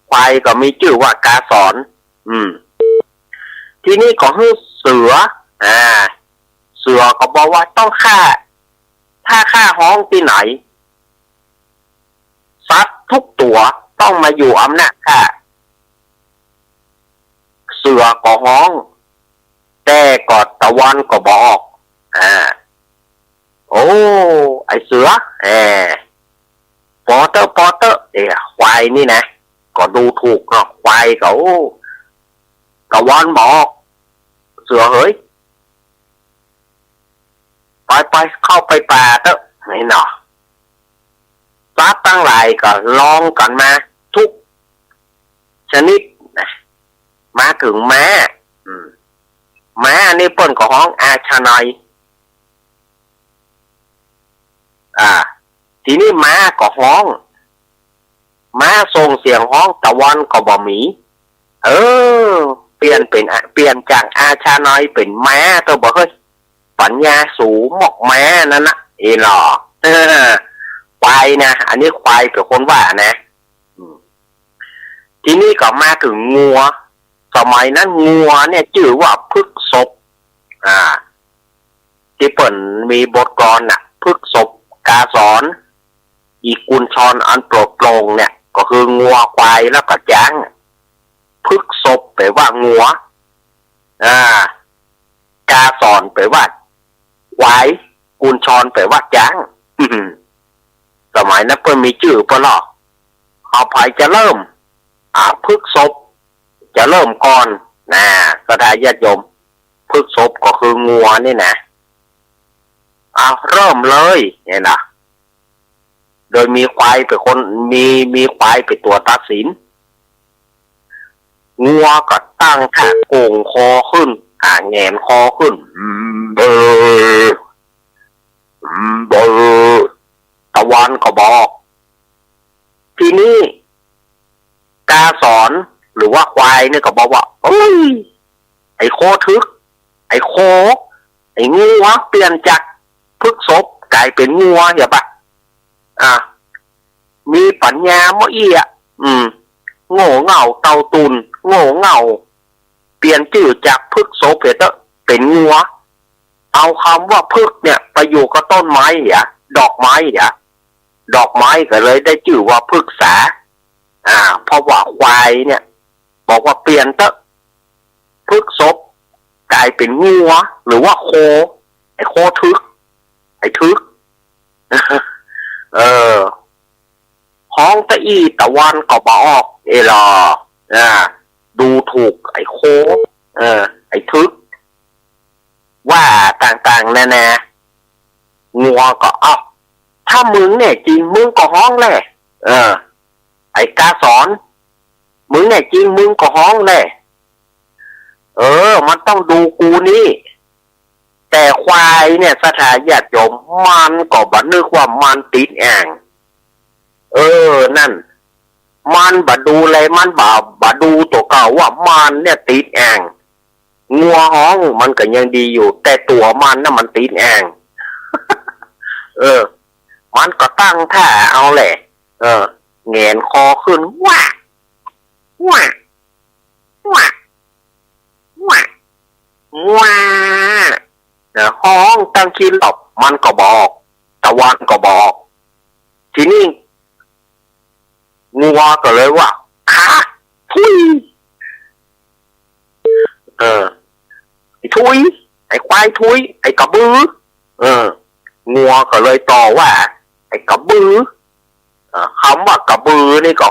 ควายก็มีชื่อว่ากาสอนที่นี่ก็คือเสือเสือก็บอกว่าต้องฆ่าถ้าฆ่าฮ้องที่ไหนสัตว์ทุกตัวต้องมาอยู่อำนาจข้าเสือก็ฮ้องแต่ก็ตะวันก็บอกโอ้ไอเสือปอเตอร์ควายนี่นะก็ดูถูกเนาะควายเขาตะวันบอกเสือเฮ้ยไปเข้าไปป่าเถอะนี่เนาะสัตว์ตั้งหลายก็ลองกันมาทุกชนิดนะมาถึงม้านี่เปิ้นก็ฮ้องอาชนายทีนี้ม้าก็ฮ้องม้าส่งเสียงฮ้องตะวันก็บ่มีเปลี่ยนจากอาชานายเป็นม้าตัวบ่เฮ้ยปัญญาสูงหมอกม้านั่นนะหรอควายนะอันนี้ควายเป็นคนว่านะทีนี้ก็มาถึงงัวสมัยนั้นงัวเนี่ยชื่อว่าพฤกษบที่เปิ่นมีบทกลอนน่ะพฤกษบกาสอนอีกุญชรอันโปรดโปร่งเนี่ยก็คืองัวควายแล้วก็จ้างพฤกษบแปลว่างัวกาสอนแปลว่าควายกุญชรแปลว่าจ้างสมัยนั้นเพิ่นมีชื่อเพิ่นหรอกเอาไผจะเริ่มพฤกษบจะเริ่มก่อนนะก็ได้ญาติโยมพฤกษบก็คืองัวนี่นะเริ่มเลยเนี่ยนะโดยมีควายเป็นคนมีควายเป็นตัวตัดสินงัวก็ตั้งท่าโก่งคอขึ้นแงนคอขึ้นเบอตะวันก็บอกทีนี้กาสอนหรือว่าควายเนี่ยก็บอกว่าเอ้ยไอ้โคทึกไอ้โคไอ้งัวเปลี่ยนจากพฤกษบกลายเป็นงัวเหรอปะมีปัญญาเมื่ออี้โง่เง่าเตาตุนโง่เง่าเปลี่ยนชื่อจากพฤกษบเป็นงัวเอาคำว่าพฤกเนี่ยไปอยู่กับต้นไม้เหรอดอกไม้เหรอดอกไม้ก็เลยได้ชื่อว่าพฤกษาเพราะว่าควายเนี่ยบอกว่าเปลี่ยนพฤกษบกลายเป็นงัวหรือว่าโคไอ้โคทึกไอ้ทึกฮ้องตะอี้ตะวันก็บอกหรอดูถูกไอ้โคไอ้ทึกว่าต่างๆแน่ๆงัวก็ถ้ามึงเนี่ยจริงมึงก็ฮ้องแหละไอ้กาสอนมึงเนี่ยจริงมึงก็ฮ้องแหละมันต้องดูกูนี่แต่ควายเนี่ยสถาญาติโยมมันก็บัดนึกว่ามันติดแองนั่นมันบัดดูเลยมันบัดดูตัวเก่าว่ามันเนี่ยติดแองงัวฮ้องมันก็ยังดีอยู่แต่ตัวมันน่ะมันติดแองมันก็ตั้งท่าเอาแหละแงนคอขึ้นว้าฮ้องตั้งคิดหลบมันก็บอกตะวันก็บอกทีนี้งัวก็เลยว่าทุยไอ้ทุยไอ้ควายทุยไอ้กระบืองัวก็เลยต่อว่า ไอ้กระบือคำว่ากระบือนี่ก็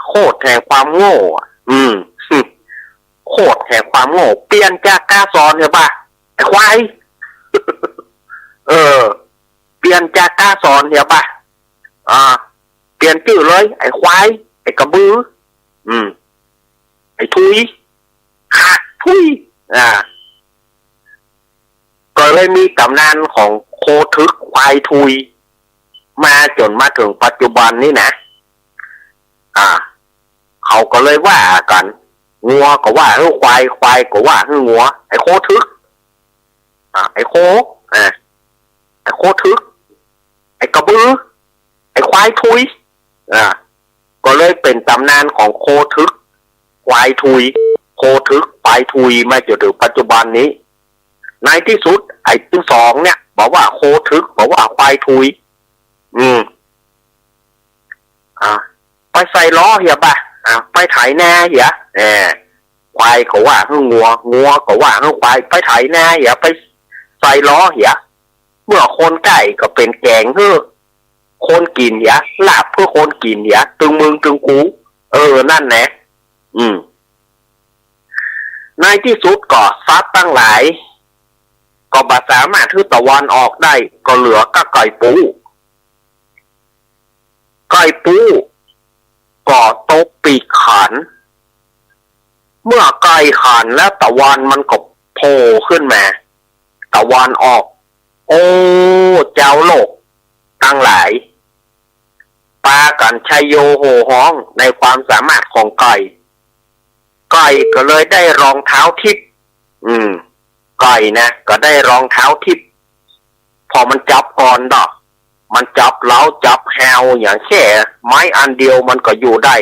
โคตรแห่งความโง่โคตรแห่งความโง่เปลี่ยนจากกาซอนเนี่ยป่ะไอ้ควายเปลี่ยนจากกาซอนเนี่ยป่ะเปลี่ยนชื่อเลยไอ้ควายไอ้กระบือไอ้ทุยขาดทุยก็เลยมีตำนานของโคทึกควายทุยมาจนมาถึงปัจจุบันนี้นะเขาก็เลยว่ากันงัวก็ว่าควายควายก็ว่างัวไอ้โคทึกไอ้โคไอ้โคทึกไอ้กระบือไอ้ควายทุยก็เลยเป็นตำนานของโคทึกควายทุยโคทึกควายทุยมาจนถึงปัจจุบันนี้ในที่สุดไอ้ทั้งสองเนี่ยบอกว่าโคทึกบอกว่าควายทุยไปใส่ล้อเหี้ยป่ะไปไถนาเหี้ยควายก็ว่างัวก็ว่าควายไปไถนาเหี้ยไปใส่ล้อเหี้ยเมื่อคนไก่ก็เป็นแกงเพื่อคนกินเหี้ยลาบเพื่อคนกินเหี้ยตึงมึงตึงกูนั่นแหละในที่สุดก็ซัดตั้งหลายก็บ่สามารถที่ตะวันออกได้ก็เหลือก็ไก่ปูก็ตกปีกขันเมื่อไก่ขันแล้วตะวันมันก็โผล่ขึ้นมาตะวันออกโอ้เจ้าโลกตั้งหลายปากันชัยโยโห่ฮ้องในความสามารถของไก่ก็เลยได้รองเท้าทิพย์ไก่นะก็ได้รองเท้าทิพย์พอมันจับก่อนดอกมันจับเล้าจับแฮวอย่างแค่ไม้อันเดียวมันก็อยู่ได้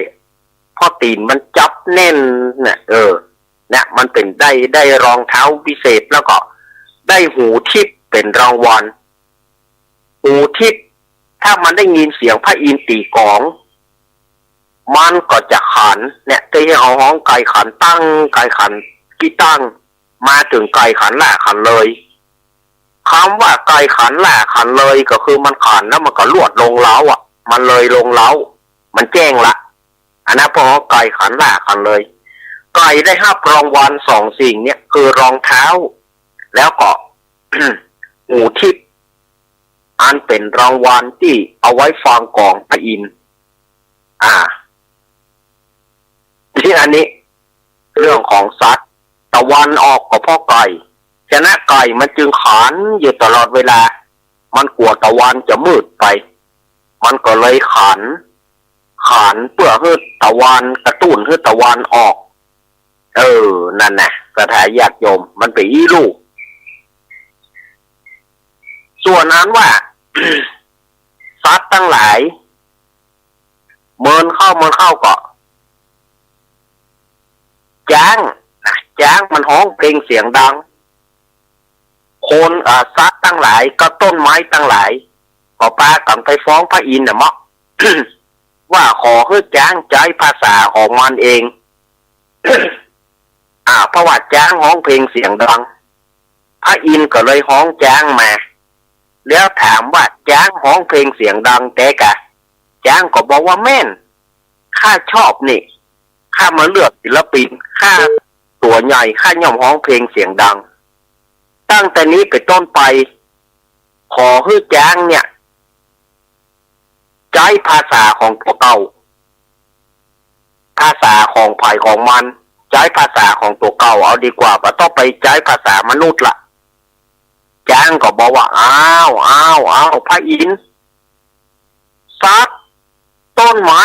เพราะตีนมันจับแน่นเนี่ยเนี่ยมันเป็นได้รองเท้าพิเศษแล้วก็ได้หูทิพย์เป็นรางวัลหูทิพย์ถ้ามันได้ยินเสียงพระอินทร์ตีกลองมันก็จะขันเนี่ยที่เอาห้องไก่ขันตั้งไก่ขันกี่ตั้งมาถึงไก่ขันแหละขันเลยคำว่าไก่ขันแหละขันเลยก็คือมันขันแล้วมันก็ลวดลงเล้ามันเลยลงเล้ามันแจ้งละอันนั้นพอไก่ขันแหละขันเลยไก่ได้รับรางวัลสองสิ่งเนี่ยคือรองเท้าแล้วก็ หูทิพย์อันเป็นรางวัลที่เอาไว้ฟังกลองพระอินทร์ที่อันนี้เรื่องของสัตว์ตะวันออกก็เพราะไก่ฉะนั้นไก่มันจึงขันอยู่ตลอดเวลามันกลัวตะวันจะมืดไปมันก็เลยขันเพื่อให้ตะวันกระตุ้นให้ตะวันออกนั่นนะสถานญาติโยมมันไปอีลูกส่วนนั้นว่า สัตว์ทั้งหลายเมินเข้าก็จ้างมันฮ้องเพลงเสียงดังคนสัตว์ทั้งหลายก็ต้นไม้ทั้งหลายก็ปากันไปฟ้องพระอินทร์มั้ง ว่าขอให้จ้างใช้ภาษาของมันเอง เพราะว่าจ้างฮ้องเพลงเสียงดังพระอินทร์ก็เลยฮ้องจ้างมาแล้วถามว่าจ้างฮ้องเพลงเสียงดังแต่กะจ้างก็บอกว่าแม่นข้าชอบนี่ข้ามาเลือกศิลปินข้าตัวใหญ่ข้าย่อมฮ้องเพลงเสียงดังตั้งแต่นี้ไปต้นไปขอให้จ้างเนี่ยใช้ภาษาของตัวเก่าภาษาของฝ่ายของมันใช้ภาษาของตัวเก่าเอาดีกว่าไม่ต้องไปใช้ภาษามนุษย์ละจ้างก็บอกว่าอ้าวพระอินทร์ซัดต้นไม้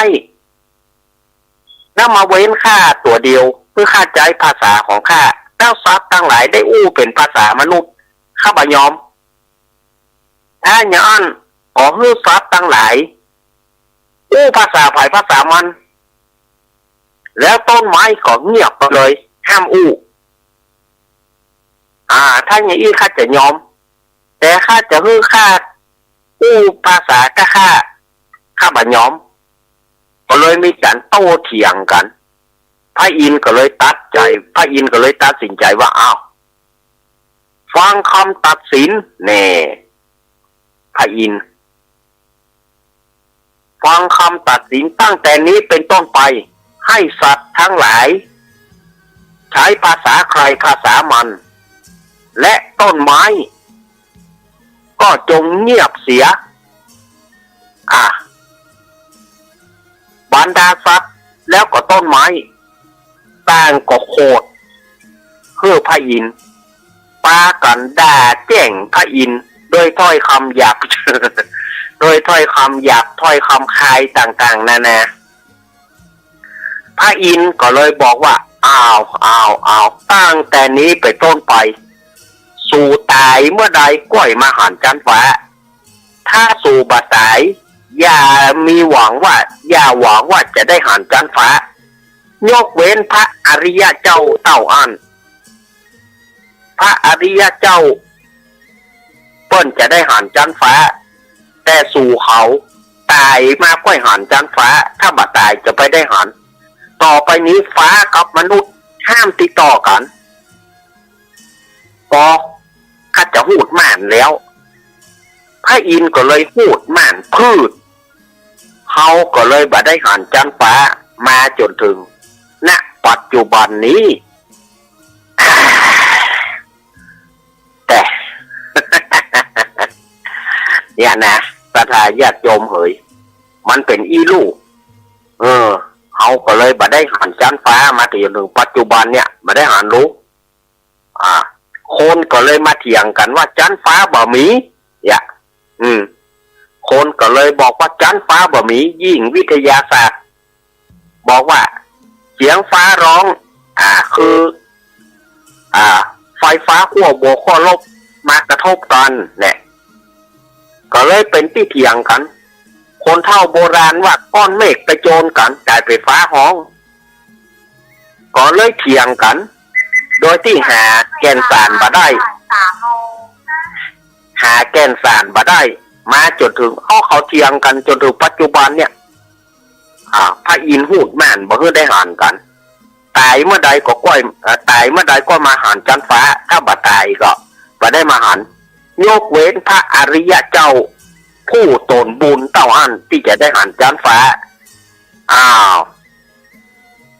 แล้วมาเว้นข้าตัวเดียวเพื่อข้าใจภาษาของข้าแล้วซัดทั้งหลายได้อู้เป็นภาษามนุษย์ข้าบ่ยอมถ้าอย่างนั้นขอให้ซัดทั้งหลายอู้ภาษาฝ่ายภาษามันแล้วต้นไม้ก็เงียบไปเลยห้ามอู้ถ้าอย่างนี้ข้าจะยอมแต่ข้าจะให้ข้าอู้ภาษาข้าบ่ยอมก็เลยมีการโต้เถียงกันพระอินทร์ก็เลยตัดสินใจว่าฟังคำตัดสินแน่ พระอินทร์ฟังคำตัดสินตั้งแต่นี้เป็นต้นไปให้สัตว์ทั้งหลายใช้ภาษาใครภาษามันและต้นไม้ก็จงเงียบเสียบรรดาสัตว์แล้วก็ต้นไม้ต่างก็โคดเพื่อพระอินทร์ปากันด่าแจ้งพระอินทร์โดยถ้อยคำหยาบ โดยถ้อยคำหยาบถ้อยคำคายต่างๆนานาพระอินทร์ก็เลยบอกว่าอ้าวตั้งแต่นี้ไปต้นไปสู่ตายเมื่อใดก้อยมาหันจันฟ้าถ้าสู่บาตายอย่าหวังว่าจะได้หันจันฟ้ายกเว้นพระอริยเจ้าเต้าอันพระอริยเจ้าเปิ้นจะได้หันจันฟ้าแต่สู่เขาตายมาก้อยหันจันฟ้าถ้าบาตายจะไปได้หันต่อไปนี้ฟ้ากับมนุษย์ห้ามติดต่อกันก็ข้าจะหูดม่านแล้วพระอินทร์ก็เลยหูดม่านพืชเขาก็เลยบ่ได้หันจันฟ้ามาจนถึงณปัจจุบันนี้แต่ เนี่ยนะศรัทธาญาติโยมเอ๋ยมันเป็นอีลูกเขาก็เลยบ่ได้หันจันฟ้ามาถึงปัจจุบันเนี่ยบ่ได้หันรู้คนก็เลยมาเถียงกันว่าจันฟ้าบ่มีคนก็เลยบอกว่าจันฟ้าบ่มียิ่งวิทยาศาสตร์บอกว่าเสียงฟ้าร้องคือไฟฟ้าขั้วบวกขั้วลบมากระทบกันเนี่ยก็เลยเป็นที่เถียงกันคนเฒ่าโบราณว่าก้อนเมฆไปโจรกันกลายเป็นฟ้าห้องก็เลยเถียงกันโดยที่หาแกนสารมาได้มาจนถึงเขาเถียงกันจนถึงปัจจุบันเนี่ยพระอินทร์หูดม่านบ่ได้หันกันตายเมื่อใดก็มาหันจันฟ้าถ้าบ่ตายก็บ่ได้มาหันยกเว้นพระอริยเจ้าผู้ตนบุญเต้าอันที่จะได้หันจันฟ้า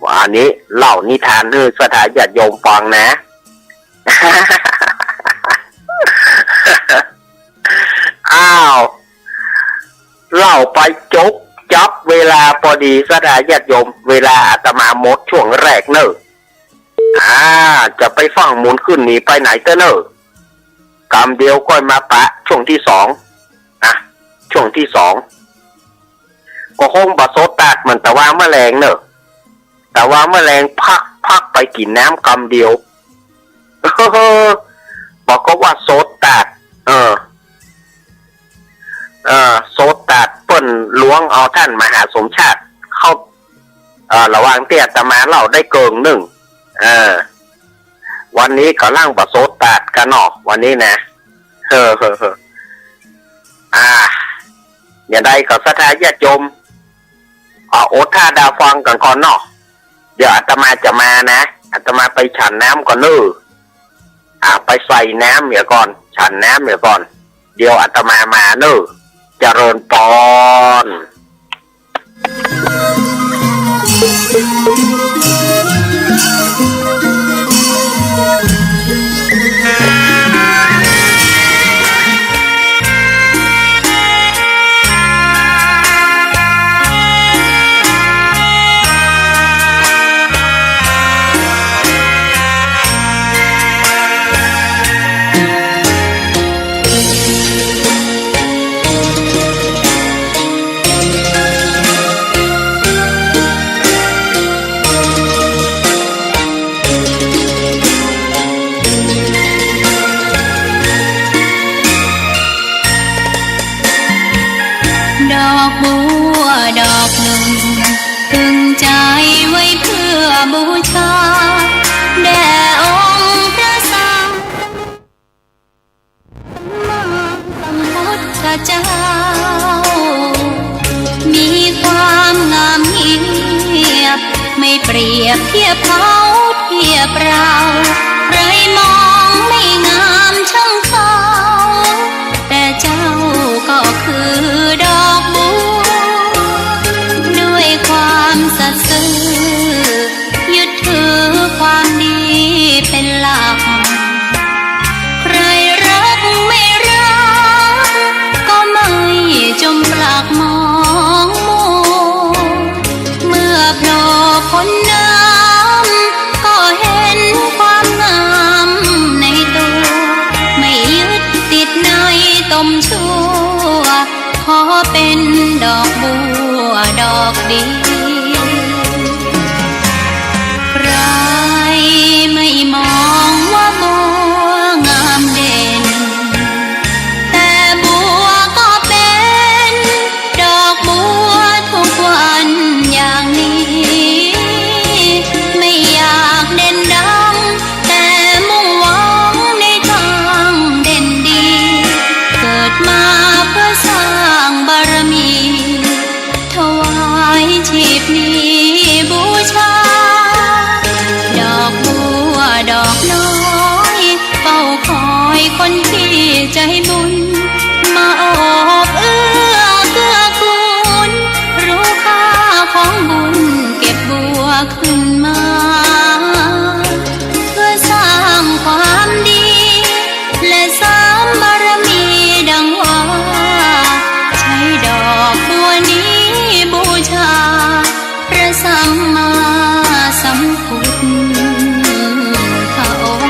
วันนี้เล่านิทานให้ศรัทธาญาติโยมฟังนะ เล่าไปจับเวลาพอดีศรัทธาญาติโยมเวลาอาตมาหมดช่วงแรกเนอะจะไปฟังมูลขึ้นนี่ไปไหนเตอะเนอะกำเดียวก็มาปะช่วงที่สองช่วงที่สองก็คงบะโซตาดมันแต่ว่าแมลงเนอะแต่ว่าแมลงพักไปกินน้ำกำเดียวบอกก็ว่าโซตาดโซตาดเปิ้นล้วงเอาท่านมหาสมชาติเข้าระหว่างเตี้ยตมาเล่าได้เกิงหนึ่งวันนี้ก็ล่างบะโซตาดกันเนาะวันนี้นะอย่าได้ก็ศรัทธาญาติโยมโอท่าดาฟังกันก่อนเนาะเดี๋ยวอาตมาจะมานะอาตมาไปฉันน้ำก่อนไปใส่น้ำเดี๋ยวก่อนฉันน้ำเดี๋ยวก่อนเดี๋ยวอาตมามาเจริญพร เปรียบเทียบเขาเทียบเราใครมองไม่งามช่างเขาแต่เจ้าก็ อกดีใครไม่มองว่าบัวงามเด่นแต่บัวก็เป็นดอกบัวทุกวันอย่างนี้ไม่อยากเด่นดังแต่มุ่งหวังในทางเด่นดีเกิดมาเพื่อสร้างบารมีถวายชีพนี้บูชาดอกบัวดอกน้อยเฝ้าคอยคนที่ใจบุญมาโอบเอื้อเกื้อกูลรู้ค่าของบุญเก็บบัวขึ้นมาเพื่อสร้างความดีและสร้างบารมีดังว่าใช้ดอกบัวนี้บูชาพระสัมมาสัมพุทธองค์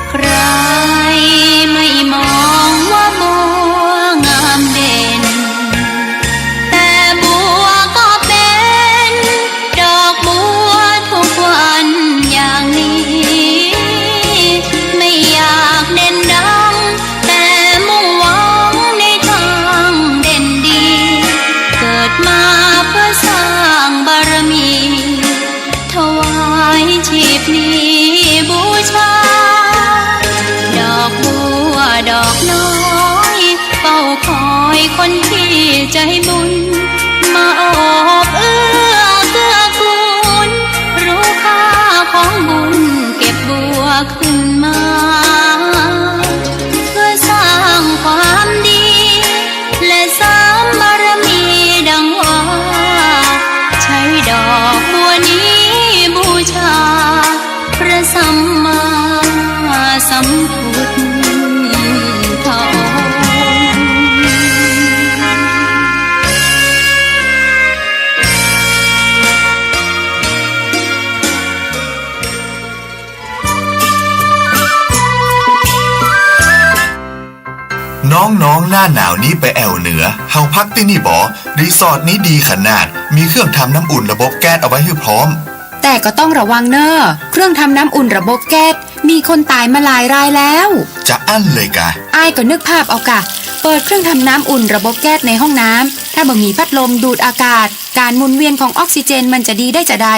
ใครไม่มองว่าบัวงามเด่นแต่บัวก็เป็นดอกบัวทุกวันอย่างนี้ไม่อยากเด่นดังแต่มุ่งหวังในทางเด่นดีเกิดมาเพื่อสร้างบารมีถวายชีพนี้บูชาดอกบัวดอกน้อยเฝ้าคอยคนที่ใจบุญมาโอบเอื้อเกื้อกูลรู้ค่าของบุญเก็บบัวขึ้นมาเพื่อสร้างความดีและสร้างบารมีดังว่าใช้ดอกบัวนี้บูชาพระสัมมาสัมพุทธองค์ น้องๆหน้าหนาวนี้ไปแอวเหนือเฮาพักที่นี่บ่รีสอร์ทนี้ดีขนาดมีเครื่องทำน้ำอุ่นระบบแก๊สเอาไว้ให้พร้อมแต่ก็ต้องระวังเนอะเครื่องทำน้ำอุ่นระบบแก๊สมีคนตายมาหลายรายแล้วจะอั้นเลยกะอ้ายก็นึกภาพเอากะเปิดเครื่องทำน้ำอุ่นระบบแก๊สในห้องน้ำถ้าบ่มีพัดลมดูดอากาศการหมุนเวียนของออกซิเจนมันจะดีได้จะใด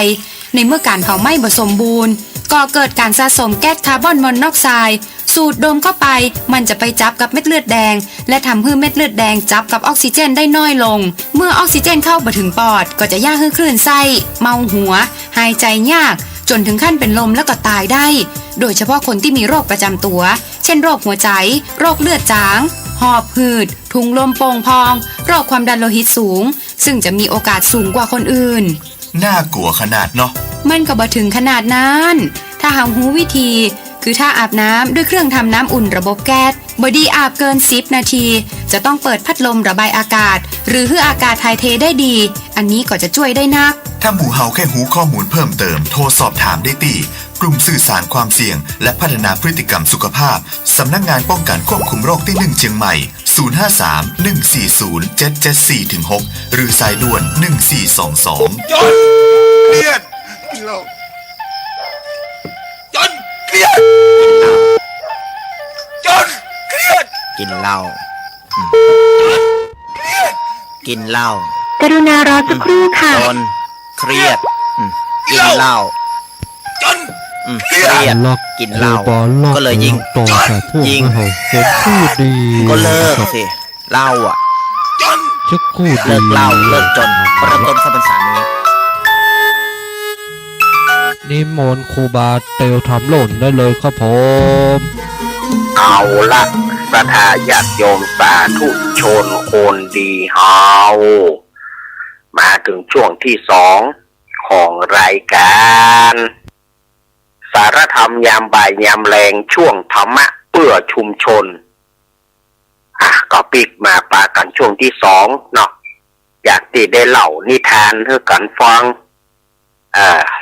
ในเมื่อการเผาไหม้บ่สมบูรณ์ก็เกิดการสะสมแก๊สคาร์บอนมอนอกไซด์สูดดมเข้าไปมันจะไปจับกับเม็ดเลือดแดงและทำให้เม็ดเลือดแดงจับกับออกซิเจนได้น้อยลงเมื่อออกซิเจนเข้าบ่ถึงปอดก็จะย่าให้คลื่นไส้เมาหัวหายใจยากจนถึงขั้นเป็นลมแล้วก็ตายได้โดยเฉพาะคนที่มีโรคประจำตัวเช่นโรคหัวใจโรคเลือดจางหอบหืดถุงลมโป่งพองโรคความดันโลหิตสูงซึ่งจะมีโอกาสสูงกว่าคนอื่นน่ากลัวขนาดเนาะมันก็บ่ถึงขนาดนั้นถ้าหารู้วิธีคือถ้าอาบน้ำด้วยเครื่องทำน้ำอุ่นระบบแก๊สบ่ดีอาบเกิน10นาทีจะต้องเปิดพัดลมระบายอากาศหรือให้อากาศถ่ายเทได้ดีอันนี้ก็จะช่วยได้นักถ้าหมู่เฮาแค่หูข้อมูลเพิ่มเติมโทรสอบถามได้ที่กลุ่มสื่อสารความเสี่ยงและพัฒนาพฤติกรรมสุขภาพสำนักงานป้องกันควบคุมโรคที่1เชียงใหม่053-140-774-6หรือสายด่วน1422จนเครียดกินเหล้าจนเครียดจนเครียดกินเหล้ากินเหล้ากรุณารอสักครู่ค่ะจนเครียดกินเหล้าจนเครียดกินเหล้าก็เลยยิงยิงจะพูดดีก็เลิกสิเหล้าอ่ะจะพูดเลิกเหล้าเลิกจนเริ่มต้นเข้าพรรษานี้นิมนต์ครูบาเตียวทำหล่นได้เลยครับผมเอาละศรัทธาญาติโยมสาธุชนคนดีเฮามาถึงช่วงที่2ของรายการสารธรรมยามบ่ายยามแรงช่วงธรรมะเพื่อชุมชนก็ปิกมาปากันช่วงที่2เนาะ อยากที่ได้เล่านิทานให้กันฟัง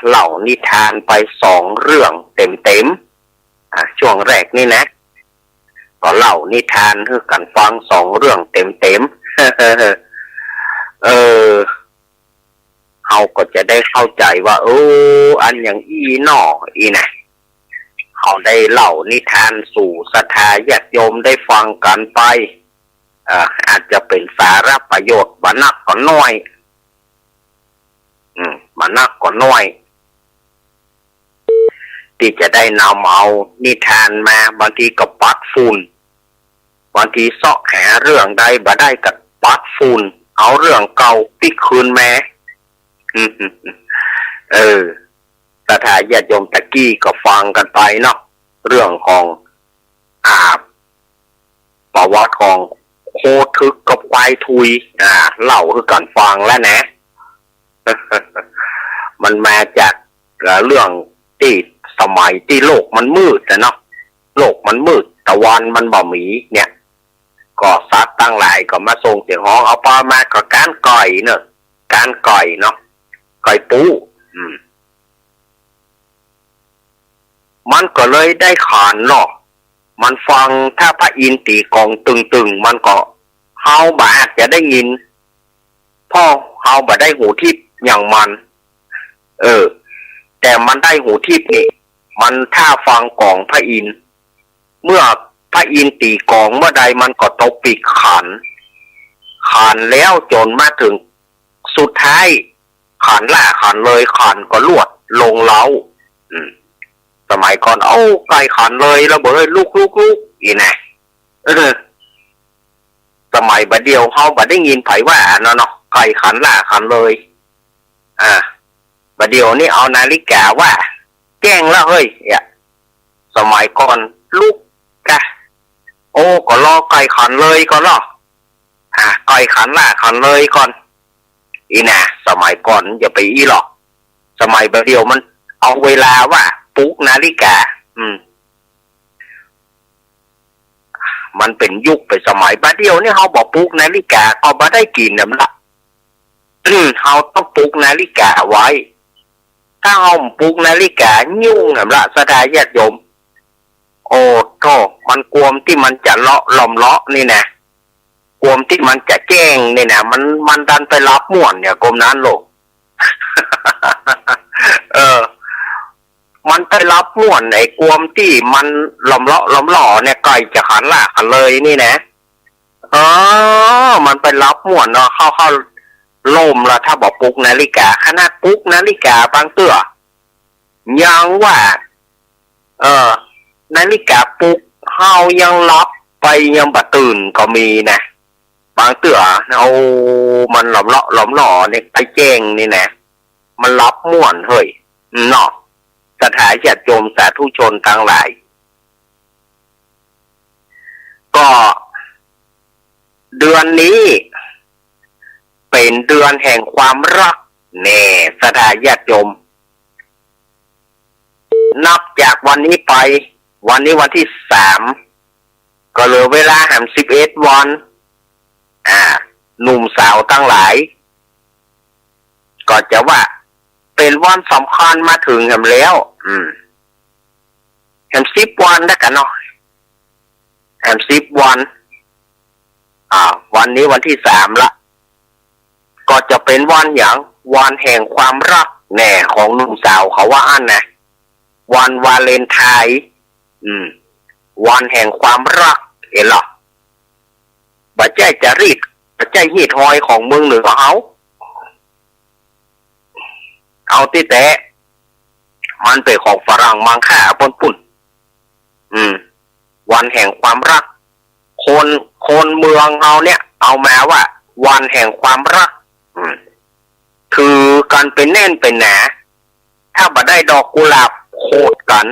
เล่านิทานไป2 เรื่องเต็มช่วงแรกนี่นะก็เล่านิทานให้กันฟัง2 เรื่องเต็มเขาก็จะได้เข้าใจว่าอันอย่างอีหนออีนะเขาได้เล่านิทานสู่ศรัทธาญาติโยมได้ฟังกันไปอาจจะเป็นสาระประโยชน์บ่นักก็น้อยบ่นักก็น้อยที่จะได้นำเอานิทานมาบางทีก็ปัดฝุ่นบางทีเสาะหาเรื่องใดบ่ได้กับปัดฝุ่นเอาเรื่องเก่าปิกคืนแม่ศรัทธาญาติโยมตะกี้ก็ฟังกันไปเนาะเรื่องของประวัติของโคทึกกับควายทุยเล่าคือกันฟังแล้วนะ มันมาจากเรื่องที่สมัยที่โลกมันมืดนะเนาะโลกมันมืดตะวันมันบ่มีเนี่ยก็สัตว์ตั้งหลายก็มาส่งเสียงฮ้องเอาปลามาก็การก่อยเนอะการก่อยเนาะก่อยปูมันก็เลยได้ขานเนาะมันฟังถ้าพระอินทร์ตีกองตึงมันก็เฮาบ่อาจจะได้ยินพ่อเฮาบ่ได้หูทิพย์อย่างมันแต่มันได้หูทิพย์นี่มันถ้าฟังกองพระอินทร์เมื่อพระอินทร์ตีกองเมื่อใดมันก็ตกปีกขันแล้วจนมาถึงสุดท้ายขันล่ะขันเลยขันก็ลวดลงเล้าสมัยก่อนไก่ขันเลยแล้วเบยลูกอีน่ะสมัยบัดเดียวเฮาบ่ได้ยินไผว่าเนาะไก่ขันล่ะขันเลยบัดเดียวนี่เอานาฬิกาว่าแจ้งแล้วเฮ้ยสมัยก่อนลูกกะก็รอไก่ขันเลยก็รอไก่ขันล่ะขันเลยก่อนอีน่ะสมัยก่อนอย่าไปอีหรอกสมัยบัดเดียวมันเอาเวลาว่าปลุกนาฬิกามันเป็นยุคไปสมัยบัดเดียวนี่เฮาบอกปลุกนาฬิกาก็บ่ได้กินนำละเฮาต้องปลุกนาฬิกาไว้ถ้าเฮาปลุกนาฬิกายุ่งนำละศรัทธาญาติโยมโธ่มันกวมที่มันจะเลาะนี่นะกวมที่มันจะแจ้งนี่นะมันดันไปรับม่วนเนี่ยกรมนั้นโลก มันไปรับม่วนไอ้กวมที่มันล้อมหล่อเนี่ยไก่จะขันล่ะขันเลยนี่นะมันไปรับม่วนเนาะเข้าล่มละถ้าบอกปลุกนาฬิกาขนาดปลุกนาฬิกาบางเตื้อยังว่านาฬิกาปลุกเฮายังรับไปยังบ่ตื่นก็มีนะบางเตื้อมันล้อมหล่อเนี่ยไปแจ้งนี่นะมันรับม่วนเฮ้ยเนาะศรัทธาญาติโยมสาธุชนทั้งหลายก็เดือนนี้เป็นเดือนแห่งความรักแน่ศรัทธาญาติโยมนับจากวันนี้ไปวันนี้วันที่3ก็เหลือเวลา11 วันหนุ่มสาวทั้งหลายก็จะว่าเป็นวันสำคัญมาถึงแล้ว10 วันแล้วกันเนาะ10 วันวันนี้วันที่3ละก็จะเป็นวันอย่างวันแห่งความรักแน่ของหนุ่มสาวเขาว่าอันนะวันวาเลนไทน์วันแห่งความรักเห็นหรอบัดใจจะรีดบัดใจฮีทอยของเมืองเหนือเอาที่แต่มันเป็นของฝรั่งมังค่าปุ่นวันแห่งความรักคนเมืองเอาเนี่ยเอามาว่าวันแห่งความรักคือกันเป็นแน่นเป็นหนาถ้าบ่ได้ดอกกุหลาบโคตรกัน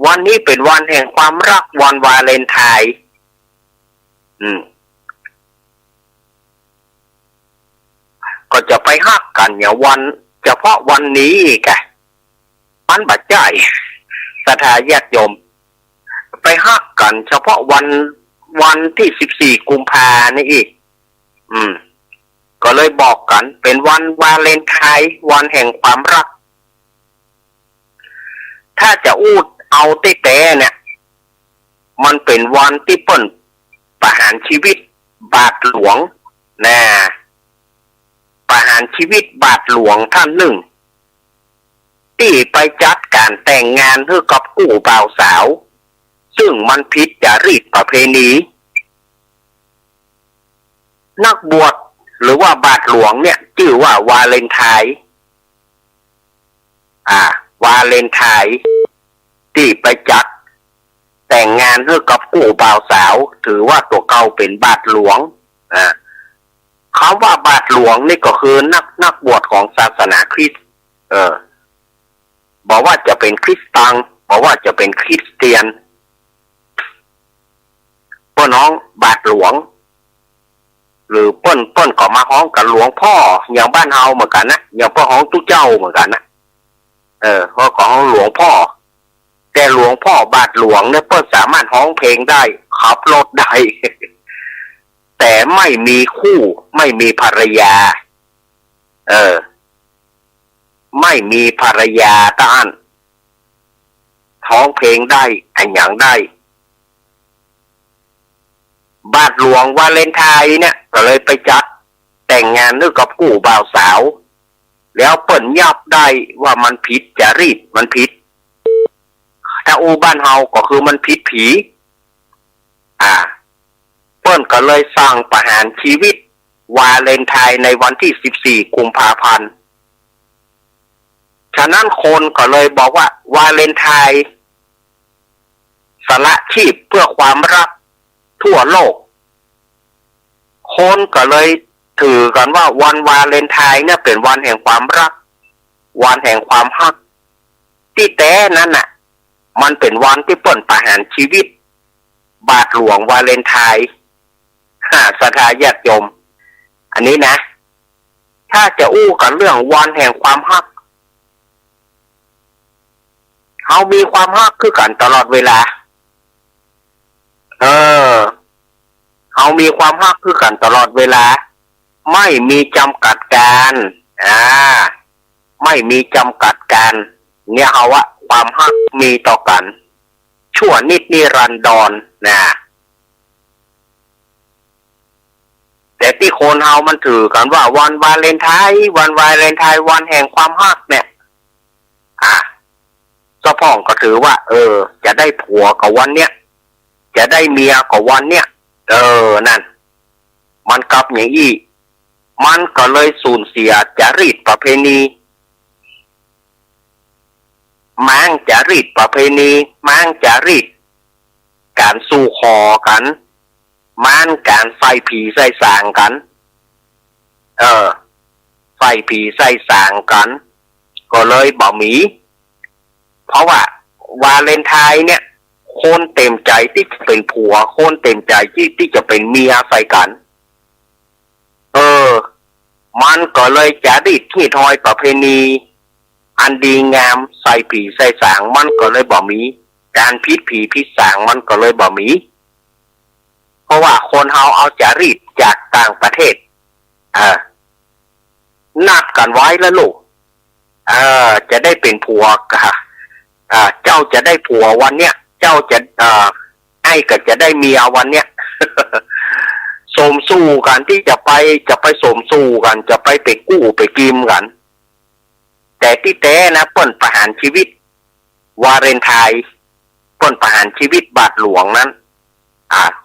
วันนี้เป็นวันแห่งความรักวันวาเลนไทน์ก็จะไปฮักกันเนี่ยวันเฉพาะวันนี้แกมันบัดใจศรัทธาญาติโยมไปฮักกันเฉพาะวันที่14 กุมภานี่อีกก็เลย เลยบอกกันเป็นวันวาเลนไทน์วันแห่งความรักถ้าจะอูดเอาแต่เนี่ยมันเป็นวันที่เปิ้นประหารชีวิตบาทหลวงนะประหารชีวิตบาทหลวงท่านหนึ่งที่ไปจัดการแต่งงานเพื่อกับกู้บ่าวสาวซึ่งมันผิดจารีตประเพณีนักบวชหรือว่าบาทหลวงเนี่ยชื่อว่าวาเลนไทน์วาเลนไทน์ที่ไปจัดแต่งงานเพื่อกับกู้บ่าวสาวถือว่าตัวเก่าเป็นบาทหลวงคำว่าบาทหลวงนี่ก็คือนักบวชของศาสนาคริสต์บอกว่าจะเป็นคริสตังบอกว่าจะเป็นคริสเตียนพ่อน้องบาทหลวงหรือเปิ้นก็มาฮ้องกับหลวงพ่ออย่างบ้านเฮาเหมือนกันนะอย่างพ่อฮ้องตุ๊เจ้าเหมือนกันนะเขาก็ฮ้องหลวงพ่อแต่หลวงพ่อบาทหลวงเนี่ยเปิ้นสามารถฮ้องเพลงได้ขับรถได้ แต่ไม่มีคู่ไม่มีภรรยาไม่มีภรรยาต้านท้องเพลงได้อันอย่างได้บาทหลวงวาเลนไทน์เนี่ยก็เลยไปจัดแต่งงานนึกกับกู้บ่าวสาวแล้วเปิ่นยับได้ว่ามันผิดจารีตมันผิดถ้าอูบ้านเฮาก็คือมันผิดผีเปิ้นก็เลยสั่งประหารชีวิตวาเลนไทน์ในวันที่14กุมภาพันธ์ฉะนั้นคนก็เลยบอกว่าวาเลนไทน์สละชีพเพื่อความรักทั่วโลกคนก็เลยถือกันว่าวันวาเลนไทน์เนี่ยเป็นวันแห่งความรักวันแห่งความฮักที่แท้นั้นน่ะมันเป็นวันที่เปิ้นประหารชีวิตบาทหลวงวาเลนไทน์ศรัทธาญาติโยมอันนี้นะถ้าจะอู้กันเรื่องวันแห่งความฮักเขามีความฮักคือกันตลอดเวลาเขามีความฮักคือกันตลอดเวลาไม่มีจำกัดการไม่มีจำกัดการเนี่ยเขาว่าความฮักมีต่อกันชั่วนิดนิรันดรนะแต่ที่คนเฮามันถือกันว่าวันวาเลนไทน์วันวาเลนไทน์วันแห่งความฮักเนี่ยเจ้าพ่องก็ถือว่าจะได้ผัวกับวันเนี้ยจะได้เมียกับวันเนี้ยนั่นมันกลับอย่างอี้มันก็เลยสูญเสียจารีตประเพณีมังจารีตประเพณีมังจารีตการสู้คอกันมันการใส่ผีใส่สางกันใส่ผีใส่สางกันก็เลยบ่มีเพราะว่าวาเลนไทน์เนี่ยคนเต็มใจที่จะเป็นผัวคนเต็มใจที่จะเป็นเมียใส่กันมันก็เลยจารีตที่ทอยประเพณีอันดีงามใส่ผีใส่สางมันก็เลยบ่มีการพิษผีพิษสางมันก็เลยบ่มีเพราะว่าคนเฮาเอาจารีตจากต่างประเทศนัดกันไว้แล้วลูกจะได้เป็นผัวเจ้าจะได้ผัววันเนี้ยเจ้าจะไอ้ก็จะได้เมียวันเนี้ย สมสู้กันที่จะไปสมสู้กันจะไปกู้ไปกิมกันแต่ที่แท้นะเปิ้นประหารชีวิตวาเลนไทน์เปิ้นประหารชีวิตบาทหลวงนั้น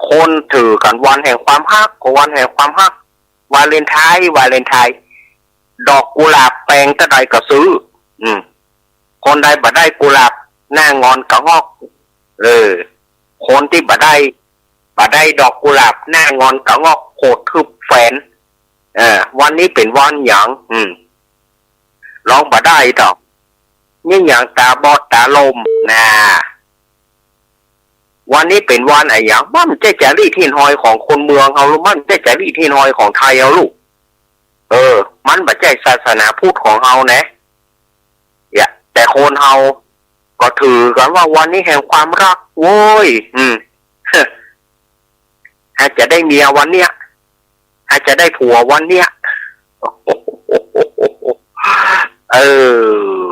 คนถือกันวันแห่งความฮักก็วันแห่งความฮักวาเลนไทน์ดอกกุหลาบแปลงตะใดก็ซื้อคนใดบ่ได้กุหลาบหน้างอนก็งอกคนที่บ่ได้ดอกกุหลาบหน้างอนก็งอกโคตรทึบแฟนวันนี้เป็นวันหยังลองบ่ได้ดอกนี่อย่างตาบอดตาลมวันนี้เป็นวันอะไรอย่างมันจะจารีตที่หอยของคนเมืองเฮาหรือมันจะจารีตที่หอยของไทยเฮาลูกมันบ่ใช่ศาสนาพุทธของเฮานะแต่คนเฮาก็ถือกันว่าวันนี้แห่งความรักโว้ยอาจจะได้เมียวันเนี้ยอาจจะได้ผัววันเนี้ย เออ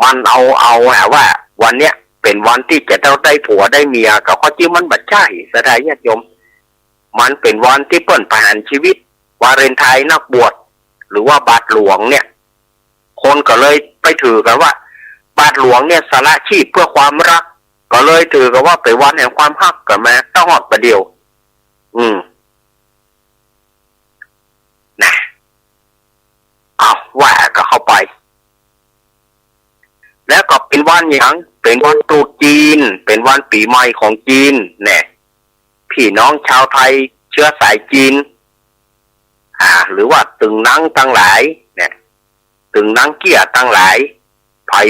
มันเอาว่าวันเนี้ยเป็นวันที่จะต้องได้ผัวได้เมียกับข้อจริงมันบัดใช่สถานญาติโยมมันเป็นวันที่เปิ้นประหารชีวิตวาเลนไทน์นักบวชหรือว่าบาทหลวงเนี่ยคนก็เลยไปถือกันว่าบาทหลวงเนี่ยสละชีพเพื่อความรักก็เลยถือกันว่าเป็นวันแห่งความฮักกันมาต้องหอดประเดียวนะเอาว่าก็เข้าไปแล้วก็เป็นวันอย่างเป็นวันตรุษจีนเป็นวันปีใหม่ของจีนเนี่ยพี่น้องชาวไทยเชื้อสายจีนหรือว่าตึงนังตั้งหลายเนี่ยตึงนังเกี้ยตั้งหลายไผ่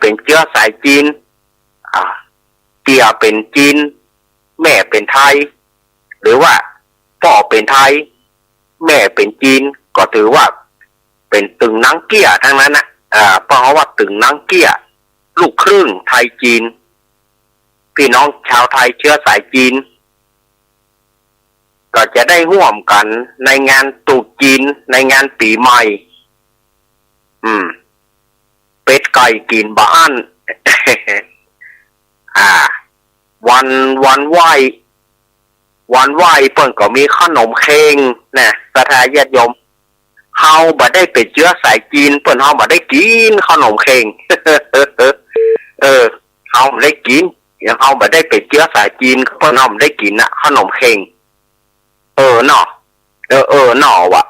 เป็นเชื้อสายจีนเกี้ยเป็นจีนแม่เป็นไทยหรือว่าพ่อเป็นไทยแม่เป็นจีนก็ถือว่าเป็นตึงนังเกี้ยทั้งนั้นนะเพราะว่าตึงนังเกี้ยลูกครึ่งไทยจีนพี่น้องชาวไทยเชื้อสายจีนก็จะได้ร่วมกันในงานตรุษจีนในงานปีใหม่เป็ดไก่กินบ้าน วันไหว้เปิ้นก็มีขนมเค้งนะสถานญาติโยมเฮาบ่ได้เป็นเชื้อสายจีนเปิ้นเฮาบ่ได้กินขนมเค้ง เฮาบ่ได้กินเฮาบ่ได้เป็นเชื้อสายจีนเปิ้นเฮาบ่ได้กินนะขนมเค้งเนาะเนาะว่ะ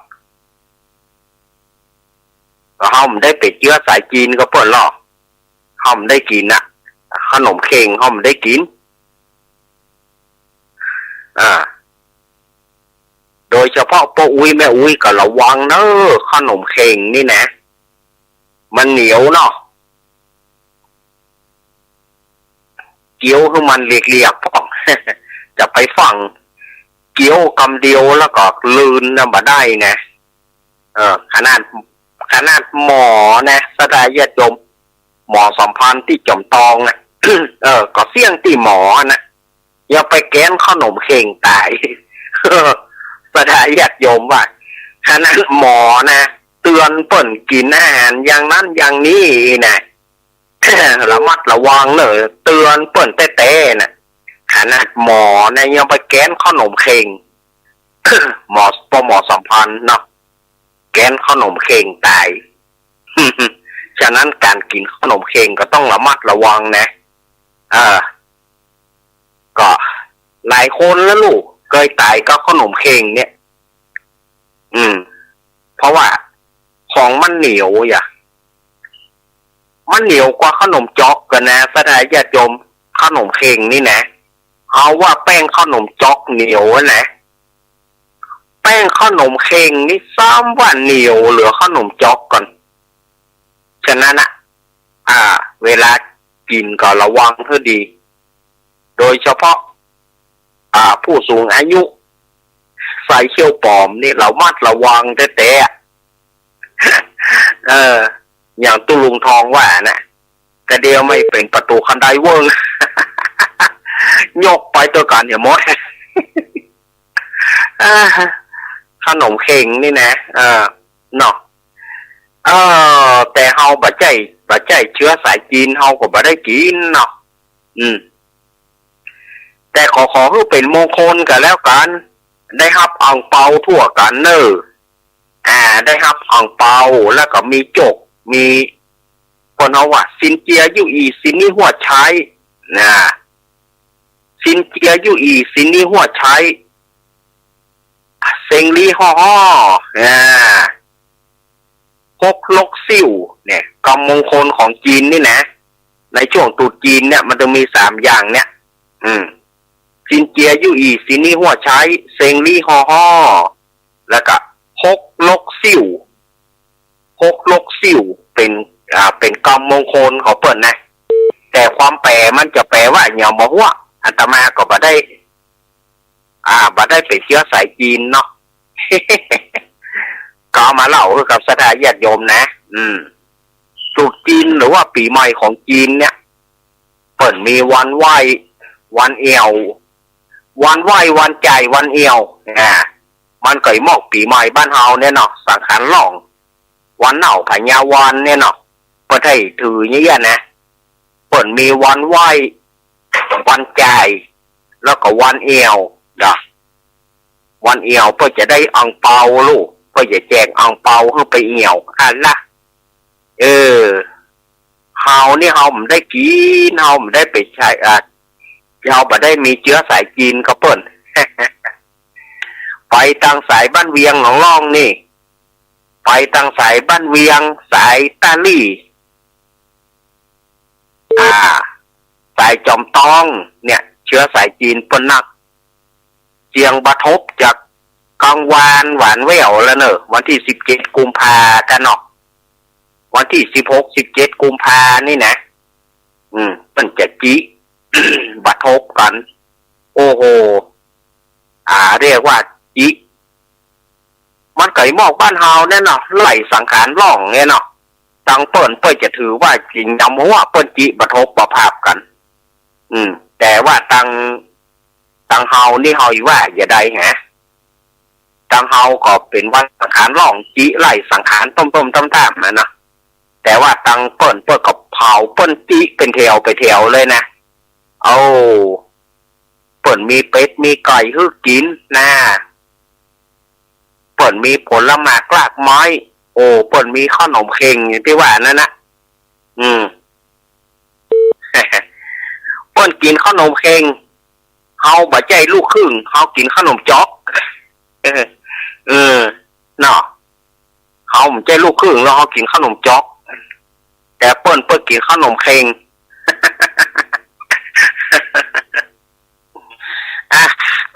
เฮาบ่ได้เป็นเชื้อสายจีนก็เปิ้นหรอกเฮาบ่ได้กินนะขนมเค้งเฮาบ่ได้กินโดยเฉพาะพ่ออุ้ยแม่อุ้ยก็ระวังเนอะขนมเค้งนี่นะมันเหนียวเนาะเกี๊ยวให้มันเรียกๆพ่อ จะไปฟังเกี๊ยวคำเดียวแล้วก็ลืนนะบ่ได้นะขนาดหมอนะสดายญาติโยมหมอสัมพันธ์ที่จอมตองนะ ก็เสี่ยงที่หมอนะอย่าไปแกล้งขนมเค้งตาย สดายญาติโยมว่าขนาดหมอนะเตือนเปิ่นกินอาหารอย่างนั้นอย่างนี้นะ ระมัดระวังเลยเตือนเปิ่นเต้ๆนะขนาดหมอนะยังไปแกล้งขนมเค้ง หมอสัมพันธ์เนาะแกล้งขนมเค้งตาย ฉะนั้นการกินขนมเค้งก็ต้องระมัดระวังนะก็หลายคนแล้วลูกเคยตายก็ขนมเค้งเนี่ยเพราะว่าของมันเหนียวมันเหนียวกว่าขนมจ๊อกกันนะสถานญาติโยมขนมเค้งนี่นะเอาว่าแป้งขนมจ๊อกเหนียวนะแป้งขนมเค้งนี่ซ้ำว่าเหนียวเหลือขนมจ๊อกก่อนฉะนั้นเวลากินก็ระวังให้ดีโดยเฉพาะผู้สูงอายุใส่เขี้ยวปลอมนี่เรามัดระวังแต่อย่างตุลุงทองว่านะกระเดียวไม่เป็นประตูคันไดเวิ้ง ยกไปตัวกันอย่ามด ขนมเค้งนี่นะเนาะแต่เฮาบ่ใจเชื้อสายจีนเฮาก็บ่ได้กินเนาะแต่ขอให้เป็นมงคลกันแล้วกันได้รับอ่างเปาทั่วกันเนอะได้รับอ่างเปาแล้วก็มีจกมีคนเอาว่าซินเจียยู่อีซินนี่หัวใช้นะซินเจียยู่อีซินนี่หัวใช้เซงลี่ห่อฮกลกซิ่วเนี่ยกำมงคลของจีนนี่นะในช่วงตรุษจีนเนี่ยมันจะมี3อย่างเนี่ยซินเจียยู่อีซินนี่หัวใช้เซงลี่ห่อแล้วก็ฮกลกซิ่วเป็นกำมงคลของเปิ้นนะแต่ความแปลมันจะแปลว่าเหนียวบ่หัวอาตมาก็บ่ได้เป็นเชื้อสายจีนเนาะ ก็เอามาเล่ากับสถานญาติโยมนะตรุษจีนหรือว่าปีใหม่ของจีนเนี่ยเปิ่นมีวันไหว้วันเอววันไหว้วันจ่ายวันเอว มันเกยมอกปีใหม่บ้านเฮาเนี่ยเนาะสังขารหล่องวันเหน่าพญาวันเนี่ยเนาะเปิดให้ถืออย่างเงี้ยนะเปิดมีวันไหววันจ่ายแล้วก็วันเอวเนาะวันเอวเพื่อจะได้อังเปาลูกเพื่อจะแจกอังเปาเพื่อไปเอวอันละเฮานี่เฮาไม่ได้กินเฮาไม่ได้ไปใช้เฮาไม่ได้มีเชื้อสายจีนเขาเปิ้น ไปทางสายบ้านเวียงหนองล่องนี่ไปทางสายบ้านเวียงสายตาลี่สายจอมตองเนี่ยเชื้อสายจีนเปิ้นนักเสียงบะทบจากกลางวานหวานแหววแล้วเนอะวันที่17 กุมภากันเนาะวันที่16-17 กุมภานี่นะมันจะจี บะทบกันโอ้โหเรียกว่าจีมันไก่หมอกบ้านเฮาเนี่ยเนาะไหลสังขารล่องเนี่ยเนาะตังเปิ้นจะถือว่าจริงยำหัวเปิ้นจีบะทบประภาพกันแต่ว่าตังเฮานี่เฮาอยู่ว่าอย่าได้ฮะตังเฮาก็เป็นวันสังขารล่องจีไหลสังขารต้มๆต้มๆนะแต่ว่าตังเปิ้นก็เผาเปิ้นจีเป็นแถวไปแถวเลยนะเอาเปิ้นมีเป็ดมีไก่ให้กินนะเปิ้นมีผลไม้กลากไม้โอ้เปิ้นมีขนมเค็งอย่างที่ว่านั่นนะเปิ้นกินขนมเค็งเฮาบ่ใจลูกครึ่งเฮากินขนมจ๊อกเนาะเฮาบ่ใจลูกครึ่งแล้วเฮากินขนมจ๊อกแต่เปิ้นกินขนมเค็ง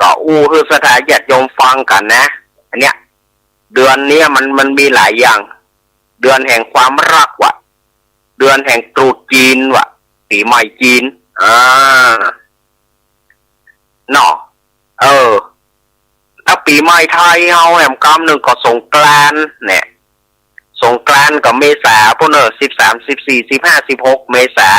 ก็คือสถานญาติโยมฟังกันนะอันเนี้ยเดือนนี้มันมีหลายอย่างเดือนแห่งความรักว่ะเดือนแห่งตรุษจีนว่ะปีใหม่จีนเนาะแล้วปีใหม่ไทยเฮาแหมกำหนึ่งก็สงกรานต์เนี่ยสงกรานต์กับเมษาพวก13-14-15-16 เมษา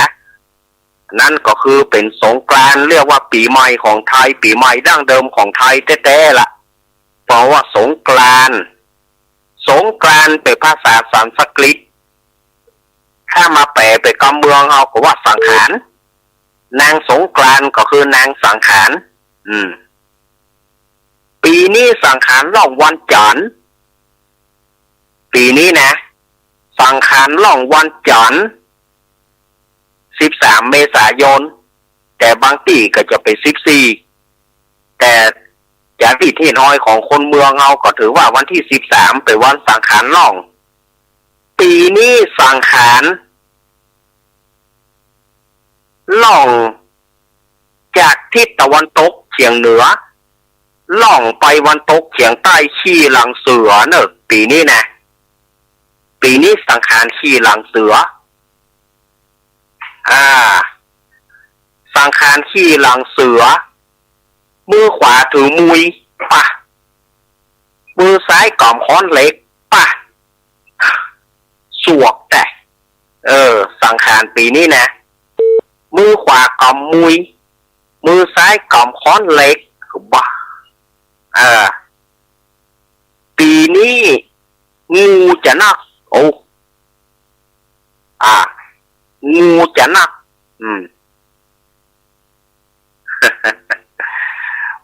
นั่นก็คือเป็นสงกรานต์เรียกว่าปีใหม่ของไทยปีใหม่ดั้งเดิมของไทยแท้ๆล่ะเพราะว่าสงกรานต์เป็นภาษาสันสกฤตถ้ามาแปลไปกำเมืองเฮาก็ว่าสังขารนางสงกรานต์ก็คือนางสังขารปีนี้สังขารล่องวันจันทร์ปีนี้นะสังขารล่องวันจันทร์13 เมษายนแต่บางที่ก็จะเป็น14แต่จากที่น้อยของคนเมืองเราก็ถือว่าวันที่13เป็นวันสังขารล่องปีนี้สังขารล่องจากทิศตะวันตกเฉียงเหนือล่องไปวันตกเฉียงใต้ขี้หลังเสือเนอะปีนี้นะปีนี้สังขารขี้หลังเสือสังขารขี้หลังเสือมือขวาถือมุยป่ะมือซ้ายกอมค้อนเหล็กป่ะสวกแต่สังขารปีนี้นะมือขวากอมมุยมือซ้ายกอมค้อนเหล็กบ้าปีนี้งูจะนักงูจะนัก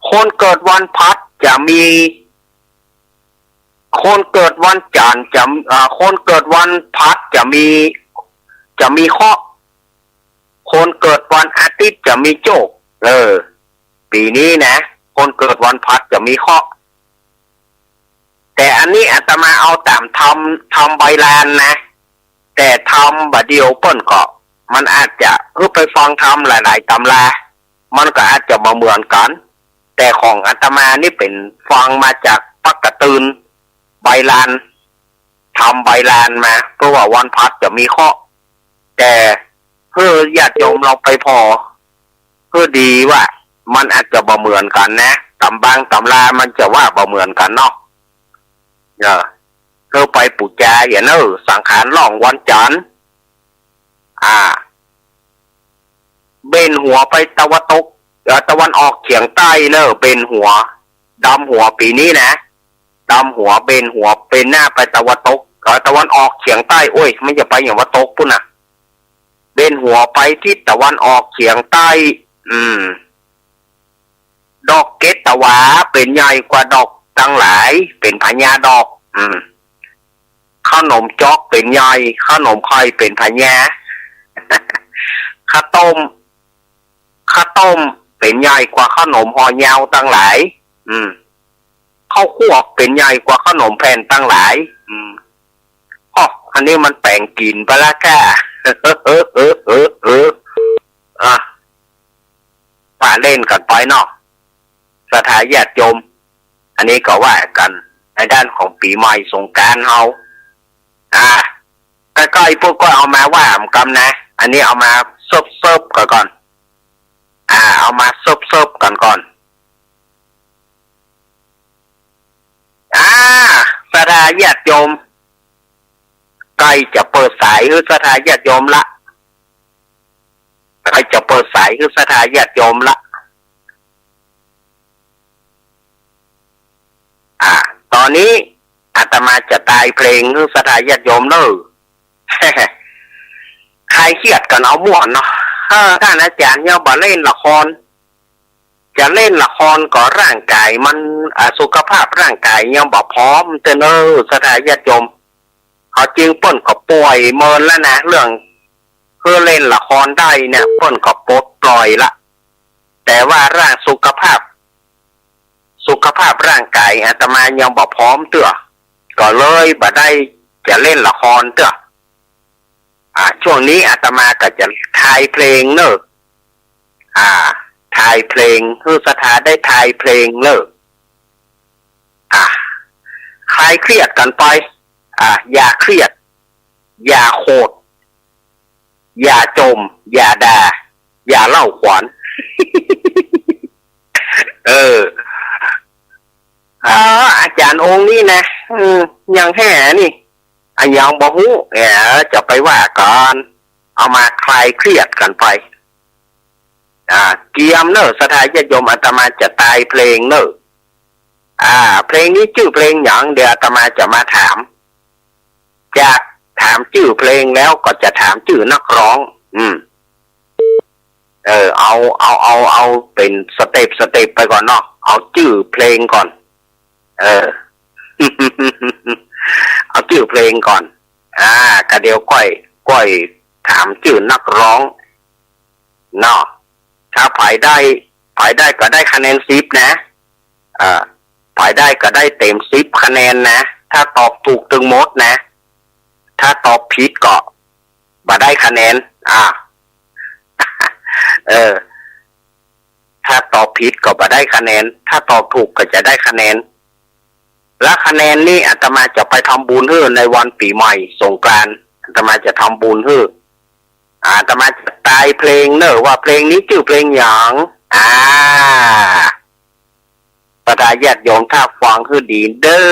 คนเกิดวันพัดจะมีคนเกิดวันจันทร์คนเกิดวันพัดจะมีข้อคนเกิดวันอาทิตย์จะมีโจกปีนี้นะคนเกิดวันพัดจะมีข้อแต่อันนี้อาตมาเอาตามทำใบลานนะแต่ทำบัดเดียวเปิ้นก็มันอาจจะไปฟังทำหลายๆตำรามันก็อาจจะมาเหมือนกันแต่ของอาตมานี่เป็นฟังมาจากปักกระตืนใบลานทำใบลานมาเพราะว่าวันพัดจะมีข้อแต่ญาติโยมเราไปพอดีว่ามันอาจจะบ่เหมือนกันนะตำรามันจะว่าบ่เหมือนกันเนาะไปปูจาอย่างนั้นสังขารล่องวันจันทร์เบนหัวไปตะวันออกเฉียงใต้เนอะเบนหัวดำหัวปีนี้นะ ดำหัวเบนหัวเป็นหน้าไปตะวันตกตะวันออกเฉียงใต้โอ้ยไม่จะไปอย่างว่าตกปุ่นน่ะเบนหัวไปทิศตะวันออกเฉียงใต้ดอกเกตตะวาเป็นใหญ่กว่าดอกตั้งหลายเป็นพญาดอกขนมจอกเป็นใหญ่ขนมคอยเป็นพญาข้าวต้มเป็นใหญ่กว่าขนมห่อยาวตั้งหลายข้าวคั่วเป็นใหญ่กว่าขนมแผ่นตั้งหลายอันนี้มันแปลงกินไปละแก่ป่าเล่นกันไปเนาะสถาญาติโยมอันนี้ก็ว่ากันในด้านของปีใหม่สงกรานต์เฮาใกล้ๆพวกก็เอามาว่าผมกำนะอันนี้เอามาเซิบๆก่อนเอามาเซิบๆก่อนสถาญาติโยมใกล้จะเปิดสายคือสถาญาติโยมละใกล้จะเปิดสายคือสถาญาติโยมละตอนนี้อาตมาจะตายเพลงคือสถาญาติโยมเลยใครเครียดกันเอาม่วนเนาะท่านอาจารย์เนี่ยบอกเล่นละครจะเล่นละครก็ร่างกายมันสุขภาพร่างกายยังบอกพร้อมแต่เนอสถาญาติโยมเขาจริงเปิ้นก็ป่วยเมินแล้วนะเรื่องเพื่อเล่นละครได้เนี่ยเปิ้นก็ปลดปล่อยละแต่ว่าร่างสุขภาพร่างกายอาตมายังบอกพร้อมเตื้อก็เลยบ่ได้จะเล่นละครเตื้อช่วงนี้อาตมาก็จะถ่ายเพลงเนอะถ่ายเพลงคือสถาได้ถ่ายเพลงเนอะคลายเครียดกันไปอย่าเครียดอย่าโคตรอย่าจมอย่าด่าอย่าเล่าขวัญ อาจารย์องค์นี้นะยังแห่นี่ยังบอกฮู้จะไปว่ากันเอามาคลายเครียดกันไปเกียมเนอะสถาญาติโยมอาตมาจะตายเพลงเนอะเพลงนี้ชื่อเพลงอย่างเดี๋ยวอาตมาจะมาถามจากถามชื่อเพลงแล้วก็จะถามชื่อนักร้องเอาเป็นสเต็ปไปก่อนเนาะเอาชื่อเพลงก่อนเอาชื่อเพลงก่อนก็เดี๋ยวก้อยถามชื่อนักร้องเนาะถ้าผายได้ก็ได้คะแนน10นะผายได้ก็ได้เต็ม10คะแนนนะถ้าตอบถูกตึงหมดนะถ้าตอบผิดก็บ่ได้คะแนนถ้าตอบผิดก็บ่ได้คะแนนถ้าตอบถูกก็จะได้คะแนนและคะแนนนี้อาตมาจะไปทำบุญให้ในวันปีใหม่สงกรานต์อาตมาจะทำบุญให้อาตมาจะตายเพลงเนอะว่าเพลงนี้ชื่อเพลงอย่างประดาญาติโยมถ้าฟังคือดีเด้อ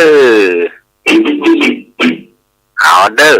เอาเด้อ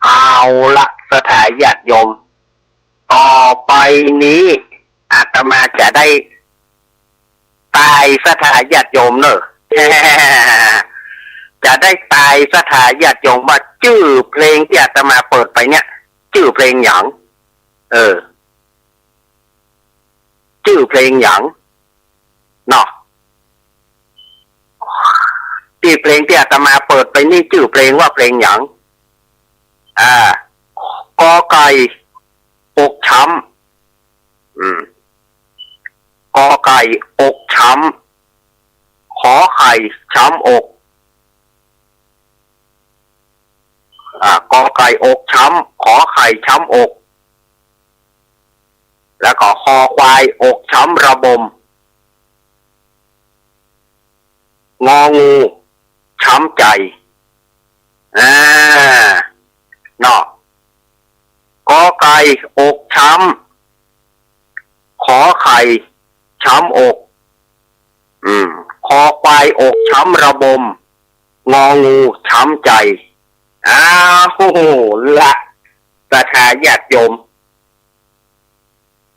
เอาละสถาญาติโยมต่อไปนี้อาตมาจะได้ตายสถาญาติโยมเนอะ จะได้ตายสถาญาติโยมว่าชื่อเพลงที่อาตมาเปิดไปเนี่ยชื่อเพลงหยังชื่อเพลงหยังเนาะที่เพลงที่อาตมาเปิดไปนี่ชื่อเพลงว่าเพลงหยังกอไก่อกช้ำกอไก่อกช้ำขอไข่ช้ำอกกอไก่อกช้ำขอไข่ช้ำอกแล้วก็คอควายอกช้ำระบมงองูช้ำใจเนาะกอไก่อกช้ำขอไข่ช้ำอกคอควายอกช้ำระบมงองูช้ำใจละสถาญาติโยม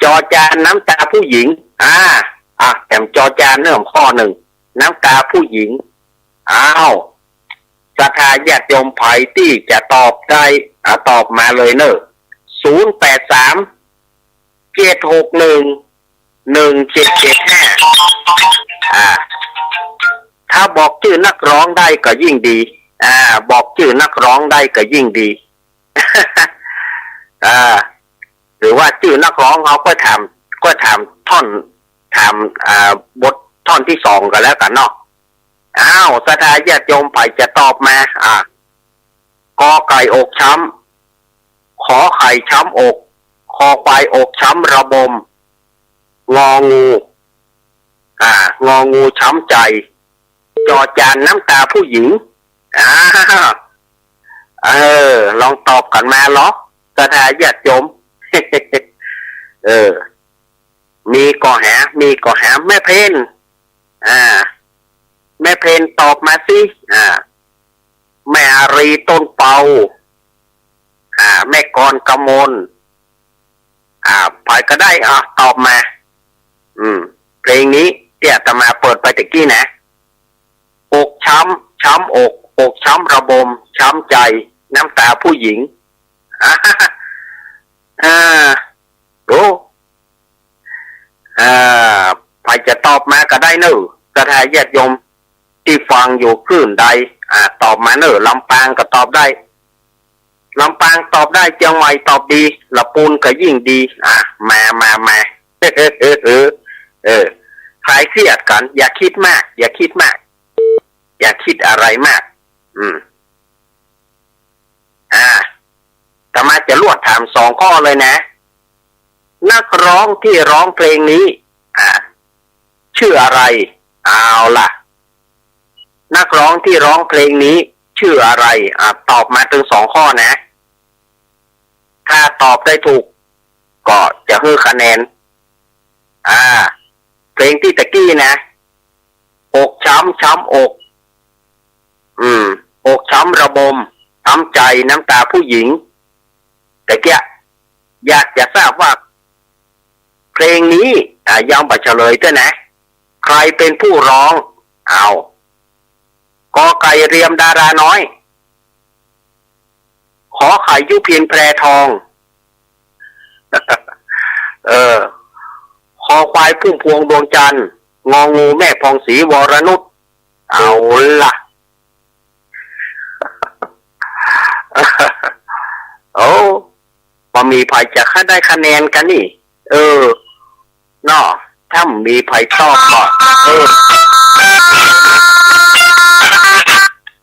จอจานน้ำตาผู้หญิงแต่จอจานเรื่องข้อหนึ่งน้ำตาผู้หญิงสถาญาติโยมไผ่ที่จะตอบได้ตอบมาเลยเนอะ083-761-1775ถ้าบอกชื่อนักร้องได้ก็ยิ่งดีบอกชื่อนักร้องได้ก็ยิ่งดี หรือว่าชื่อนักร้องเขาก็ทำท่อนบทท่อนที่2ก็แล้วกันเนาะสถาญาติโยมไผ่จะตอบมากอไก่อกช้ำขอไข่ช้ำอกคอควายอกช้ำระบมงองูงองูช้ำใจจอจานน้ำตาผู้หญิงลองตอบกันมาเหรอสถาญาติโยม มีก็หาแม่เพนแม่เพนตอบมาสิแม่อารีต้นเปาแม่กรกมลไปก็ได้ตอบมาเพลงนี้ที่อาตมาเปิดไปตะกี้นะอกช้ำอกช้ำระบมช้ำใจน้ำตาผู้หญิงโ จะตอบมาก็ได้เนอะสถาญาติโยมที่ฟังอยู่คลื่นใดตอบมาเนอะลำปางก็ตอบได้ลำปางตอบได้เชียงใหม่ตอบดีละปูนก็ยิ่งดีมาคลายเครียดกันอย่าคิดมากอย่าคิดมากอย่าคิดอะไรมากแต่มาจะลวดถาม2 ข้อเลยนะนักร้องที่ร้องเพลงนี้ชื่ออะไรเอาล่ะนักร้องที่ร้องเพลงนี้ชื่ออะไรตอบมาถึง2 ข้อนะถ้าตอบได้ถูกก็จะให้คะแนนเพลงที่ตะกี้นะอกช้ำอกอกช้ำระบมช้ำใจน้ำตาผู้หญิงแต่แกอยากจะทราบว่าเพลงนี้ยังไม่เฉลยด้วยนะใครเป็นผู้ร้องเอากอไก่เรียมดาราน้อยขอไข่ยุพินแพรทองคอควายพุ่มพวงดวงจันทร์งองูแม่พองศรีวรนุชเอาล่ะ โอ้พอมีภัยจะได้คะแนนกันนี่เนาะถ้ามีภัยชอบก็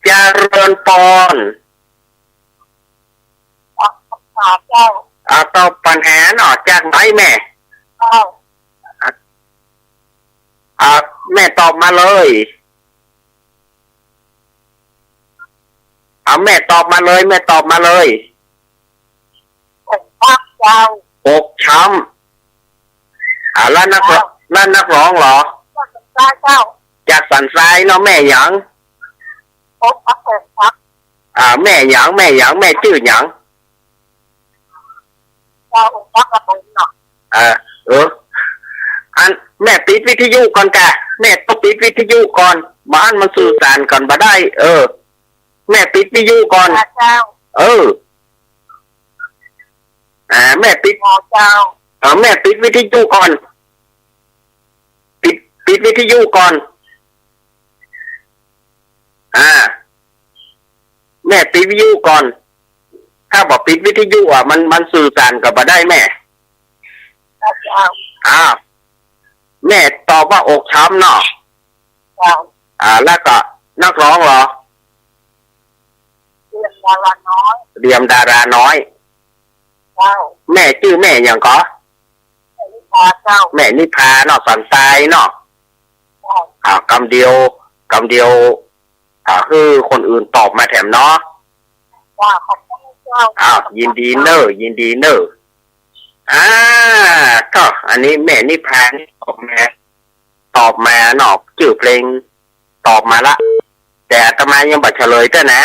เจริญปอนตอบปัญหาเนาะจากไหนแม่แม่ตอบมาเลยแม่ตอบมาเลยอกช้ำแล้วนักร้องเหรอจากสันทรายเนาะแม่หยังแม่หยังแม่ชื่อหยังอันแม่ปิดวิทยุก่อนกะแม่ต้องปิดวิทยุก่อนบ้านมันสื่อสารกันบ่ได้แม่ปิดวิทยุก่อนแม่ปิดแม่ปิดวิทยุก่อนปิดวิทยุก่อนแม่ปิดวิทยุก่อนถ้าบอกปิดวิทยุมันสื่อสารกับบ่ได้แม่แม่ตอบว่าอกช้ำเนาะแล้วก็นักร้องเหรอเรียมดาราน้อยแม่ชื่อแม่อย่างก็แม่นิพาเนาะสันทรายเนาะคำเดียวคือคนอื่นตอบมาแถมเนาะยินดีเนอะก็อันนี้แม่นิพาตอบมาเนาะชื่อเพลงตอบมาละแต่อาตมายังไม่เฉลยด้วยนะ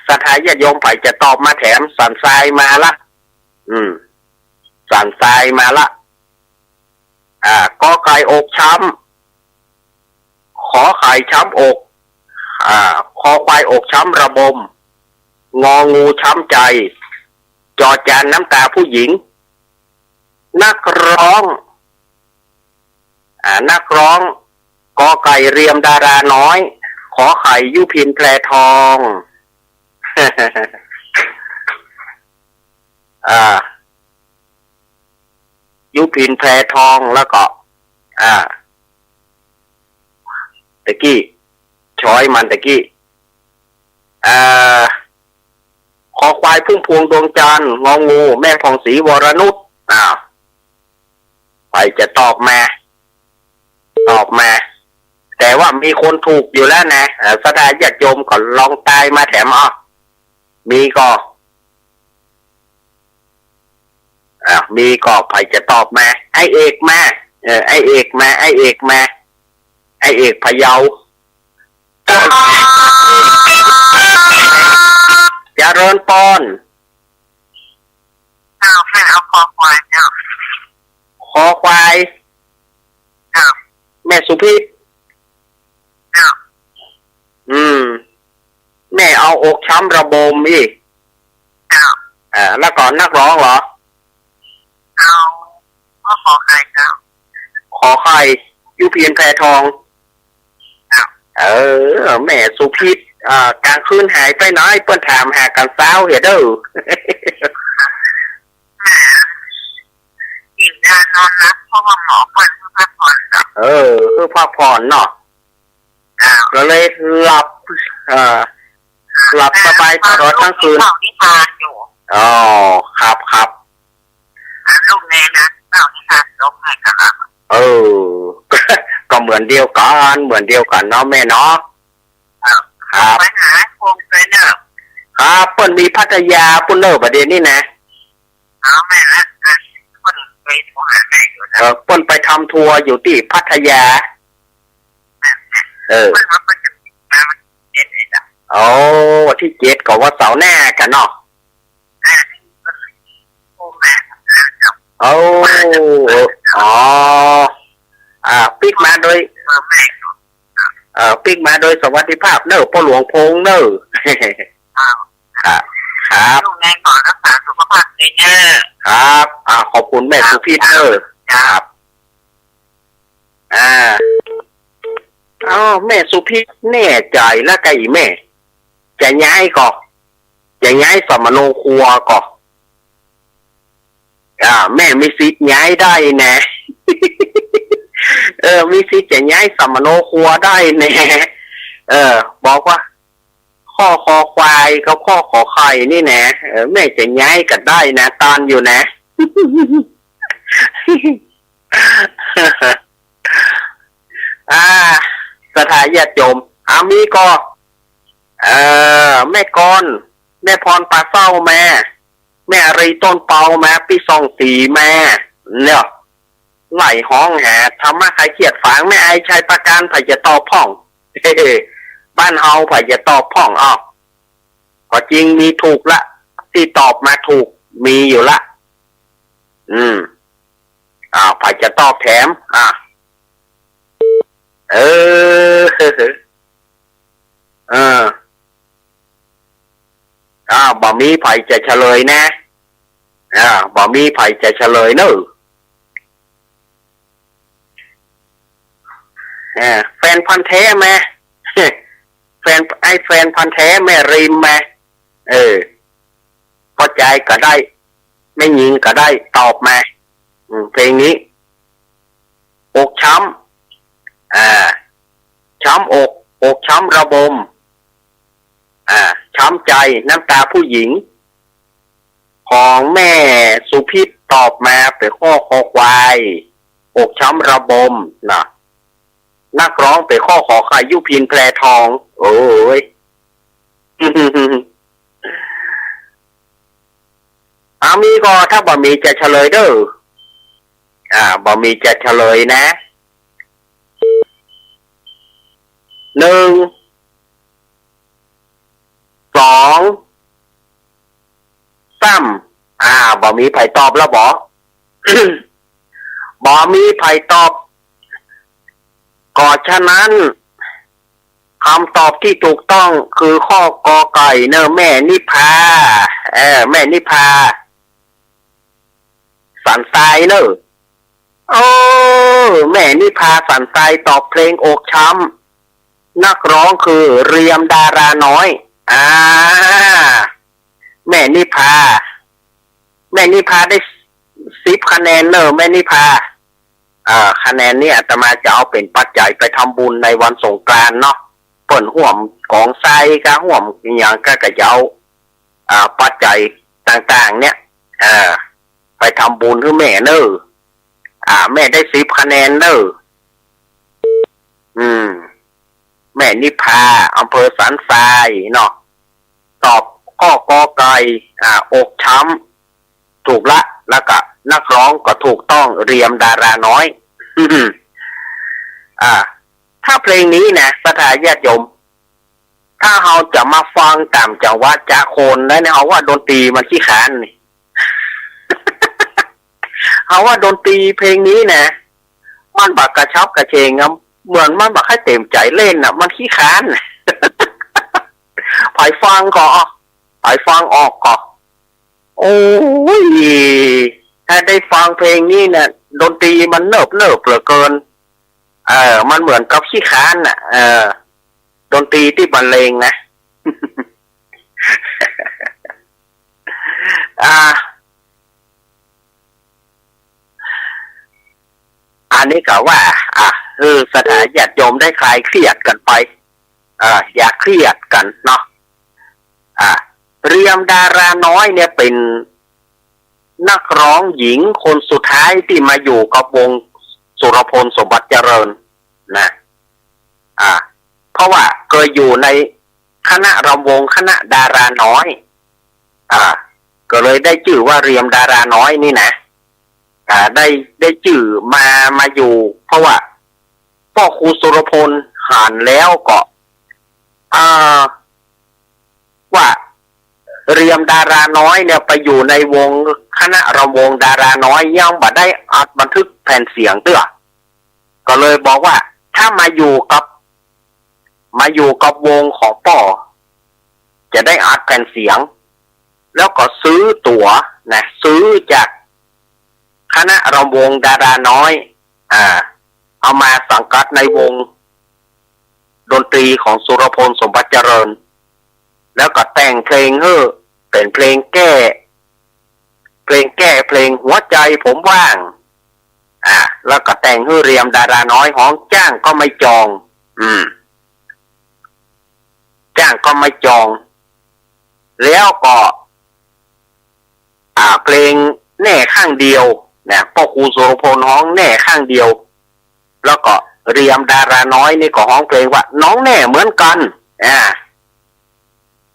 สถาญาติโยมไปจะตอบมาแถมสันทรายมาละสันทรายมาละกอไก่อกช้ำขอไข่ช้ำอกคอควายอกช้ำระบมงองูช้ำใจจอจานน้ำตาผู้หญิงนักร้องกอไก่เรียมดาราน้อยขอไข่ยุพินแพรทองยุพินแพรทองแล้วก็ตะกี้ช้อยมันตะกี้คอควายพุ่มพวงดวงจันทร์งองูแม่พองศรีวรนุชไปจะตอบมาแต่ว่ามีคนถูกอยู่แล้วนะสถาญาติโยมก็ลองตายมาแถมมีก็ไปจะตอบมาไอเอกมาไอเอกพะเยาเจริญปอนเอาคอควายคอควายแม่สุพิษแม่เอาอกช้ำระบมอีกแล้วก่อนนักร้องเหรอ อไข่เจ้า ขอไข่ยูเพียนแพทอง เออ แม่สุพิษกลางคืนหายไปน้อยเปิ้นถามหากันเช้าเห็นเด้อ กินยานอนรับเพราะว่าหมอเปิดพักผ่อนกับ เออคือพักผ่อนเนาะก็เลยหลับหลับสบายตลอดทั้งคืน เล่านิทานอยู่ อ๋อครับครับ ลูกแน่นะเล่านิทานลงให้กันครับ เออ ก็เหมือนเดียวกันเนาะแม่เนาะครับ ปัญหาคงเป็นเนอะ ครับเปิ้นมีพัทยาปุ่นเนอประเด็นนี้นะ เอาแม่ละคนไปโทรหาแม่อยู่นะ เปิ้นไปทำทัวร์อยู่ที่พัทยา เออ มันว่ามันจะมาเด็ดเลยจ้ะ โอ้ที่เจ็ดก็ว่าเสาร์หน้ากันเนาะ โอ้แม่ โอ้อ๋อปิกมาโดย แม่ ปิกมาโดยสวัสดิภาพเนอะพ่อหลวงพงษ์เนอะ ครับครับ ลูกแม่ขอรักษาสุขภาพด้วยเนอะ ครับขอบคุณแม่สุพิษเนอะครับแม่สุพิษแน่ใจแล้วไก่แม่จะย้ายก่อจะย้ายสมโนครัวก่อแม่มีสิทธิ์ย้ายได้แน่ มีสิทธิ์จะย้ายสมโนครัวได้แน่บอกว่า ข้อคอควายกับข้อขอไข่นี่แน่แม่จะย้ายกันได้นะตอนอยู่นะ สถานญาติโยมมีก็แม่กรแม่พรปลาเศร้าแม่อะไรต้นเปาแม่พี่ซองสีแม่เนี่ยไหลห้องแห่ทำมาใครเขียดฝังแม่ไอชัยประการไผ่จะตอบพ่อง บ้านเฮาไผ่จะตอบพ่องก็จริงมีถูกละที่ตอบมาถูกมีอยู่ละไผ่จะตอบแถมบ่มีไผ่จะเฉลยนะบ่มีไผ่จะเฉลยเนอะแฟนพันธุ์แท้แม่ แฟนพันธุ์แท้แม่ริมแม่พอใจก็ได้ไม่ยิงก็ได้ตอบมาเพลงนี้อกช้ำช้ำอกช้ำระบมช้ำใจน้ำตาผู้หญิงของแม่สุพิษตอบมาเป็นข้อคอควายอกช้ำระบมนะนักร้องเป็นข้อขอไข่ยุพินแพรทองโอ้ย มีก็ถ้าบ่มีจะเฉลยเด้อบ่มีจะเฉลยนะ1 2 3บ่มีไผตอบแล้วบ่ บ่มีไผตอบก็ฉะนั้นคำตอบที่ถูกต้องคือข้อกอไก่เนอะแม่นิพาแม่นิพาสันทรายเนอะโอ้แม่นิพาสันทรายตอบเพลงอกช้ำนักร้องคือเรียมดาราน้อยแม่นิพาได้10 คะแนนเนอะแม่นิพาคะแนนนี้อาตมาจะเอาเป็นปัจจัยไปทำบุญในวันสงกรานต์เนาะเปิ่นห่วมกองไส้ก็ห่วมอย่างก็จะเอาปัจจัยต่างๆเนี่ยไปทำบุญให้แม่เนอะแม่ได้10 คะแนนเนอะแม่นิพาอำเภอสันทรายเนาะตอบข้อกอไก่อกช้ำถูกละแล้วก็นักร้องก็ถูกต้องเรียมดาราน้อย ถ้าเพลงนี้นะสถานญาติโยมถ้าเราจะมาฟังตามจังหวะจาโคนได้เนี่ยเอาว่าดนตรีมันขี้ขานนี่ เอาว่าดนตรีเพลงนี้นะมันบักกระชับกระเชงเหมือนมันบักให้เต็มใจเล่นน่ะมันขี้ขาน ไปฟังก่อนไปฟังออกก่อนโอ้ยถ้าได้ฟังเพลงนี้เนี่ย ดนตรีมันเนิบเหลือเกินมันเหมือนกับขี้ค้านน่ะดนตรีที่บรรเลงนะ อันนี้ก็ว่าสถานญาติโยมได้คลายเครียดกันไปอย่าเครียดกันเนาะเรียมดาราน้อยเนี่ยเป็นนักร้องหญิงคนสุดท้ายที่มาอยู่กับวงสุรพลสมบัติเจริญนะเพราะว่าเคยอยู่ในคณะรำวงคณะดาราน้อยก็เลยได้ชื่อว่าเรียมดาราน้อยนี่นะได้ชื่อมาอยู่เพราะว่าพ่อครูสุรพลหันแล้วก็ว่าเรียมดาราน้อยเนี่ยไปอยู่ในวงคณะรำวงดาราน้อยยังบ่ได้อัดบันทึกแผ่นเสียงเตื้อก็เลยบอกว่าถ้ามาอยู่กับวงของป่อจะได้อัดแผ่นเสียงแล้วก็ซื้อตั๋วนะซื้อจากคณะรำวงดาราน้อยเอามาสังกัดในวงดนตรีของสุรพลสมบัติเจริญแล้วก็แต่งเพลงเป็นเพลงแก้เพลงหัวใจผมว่างแล้วก็แต่งเรียมดาราน้อยห้องจ้างก็ไม่จองจ้างก็ไม่จองแล้วก็เพลงแน่ข้างเดียวนะพ่อครูสุรพลห้องแน่ข้างเดียวแล้วก็เรียมดาราน้อยนี่ก็ห้องเพลงว่าน้องแน่เหมือนกัน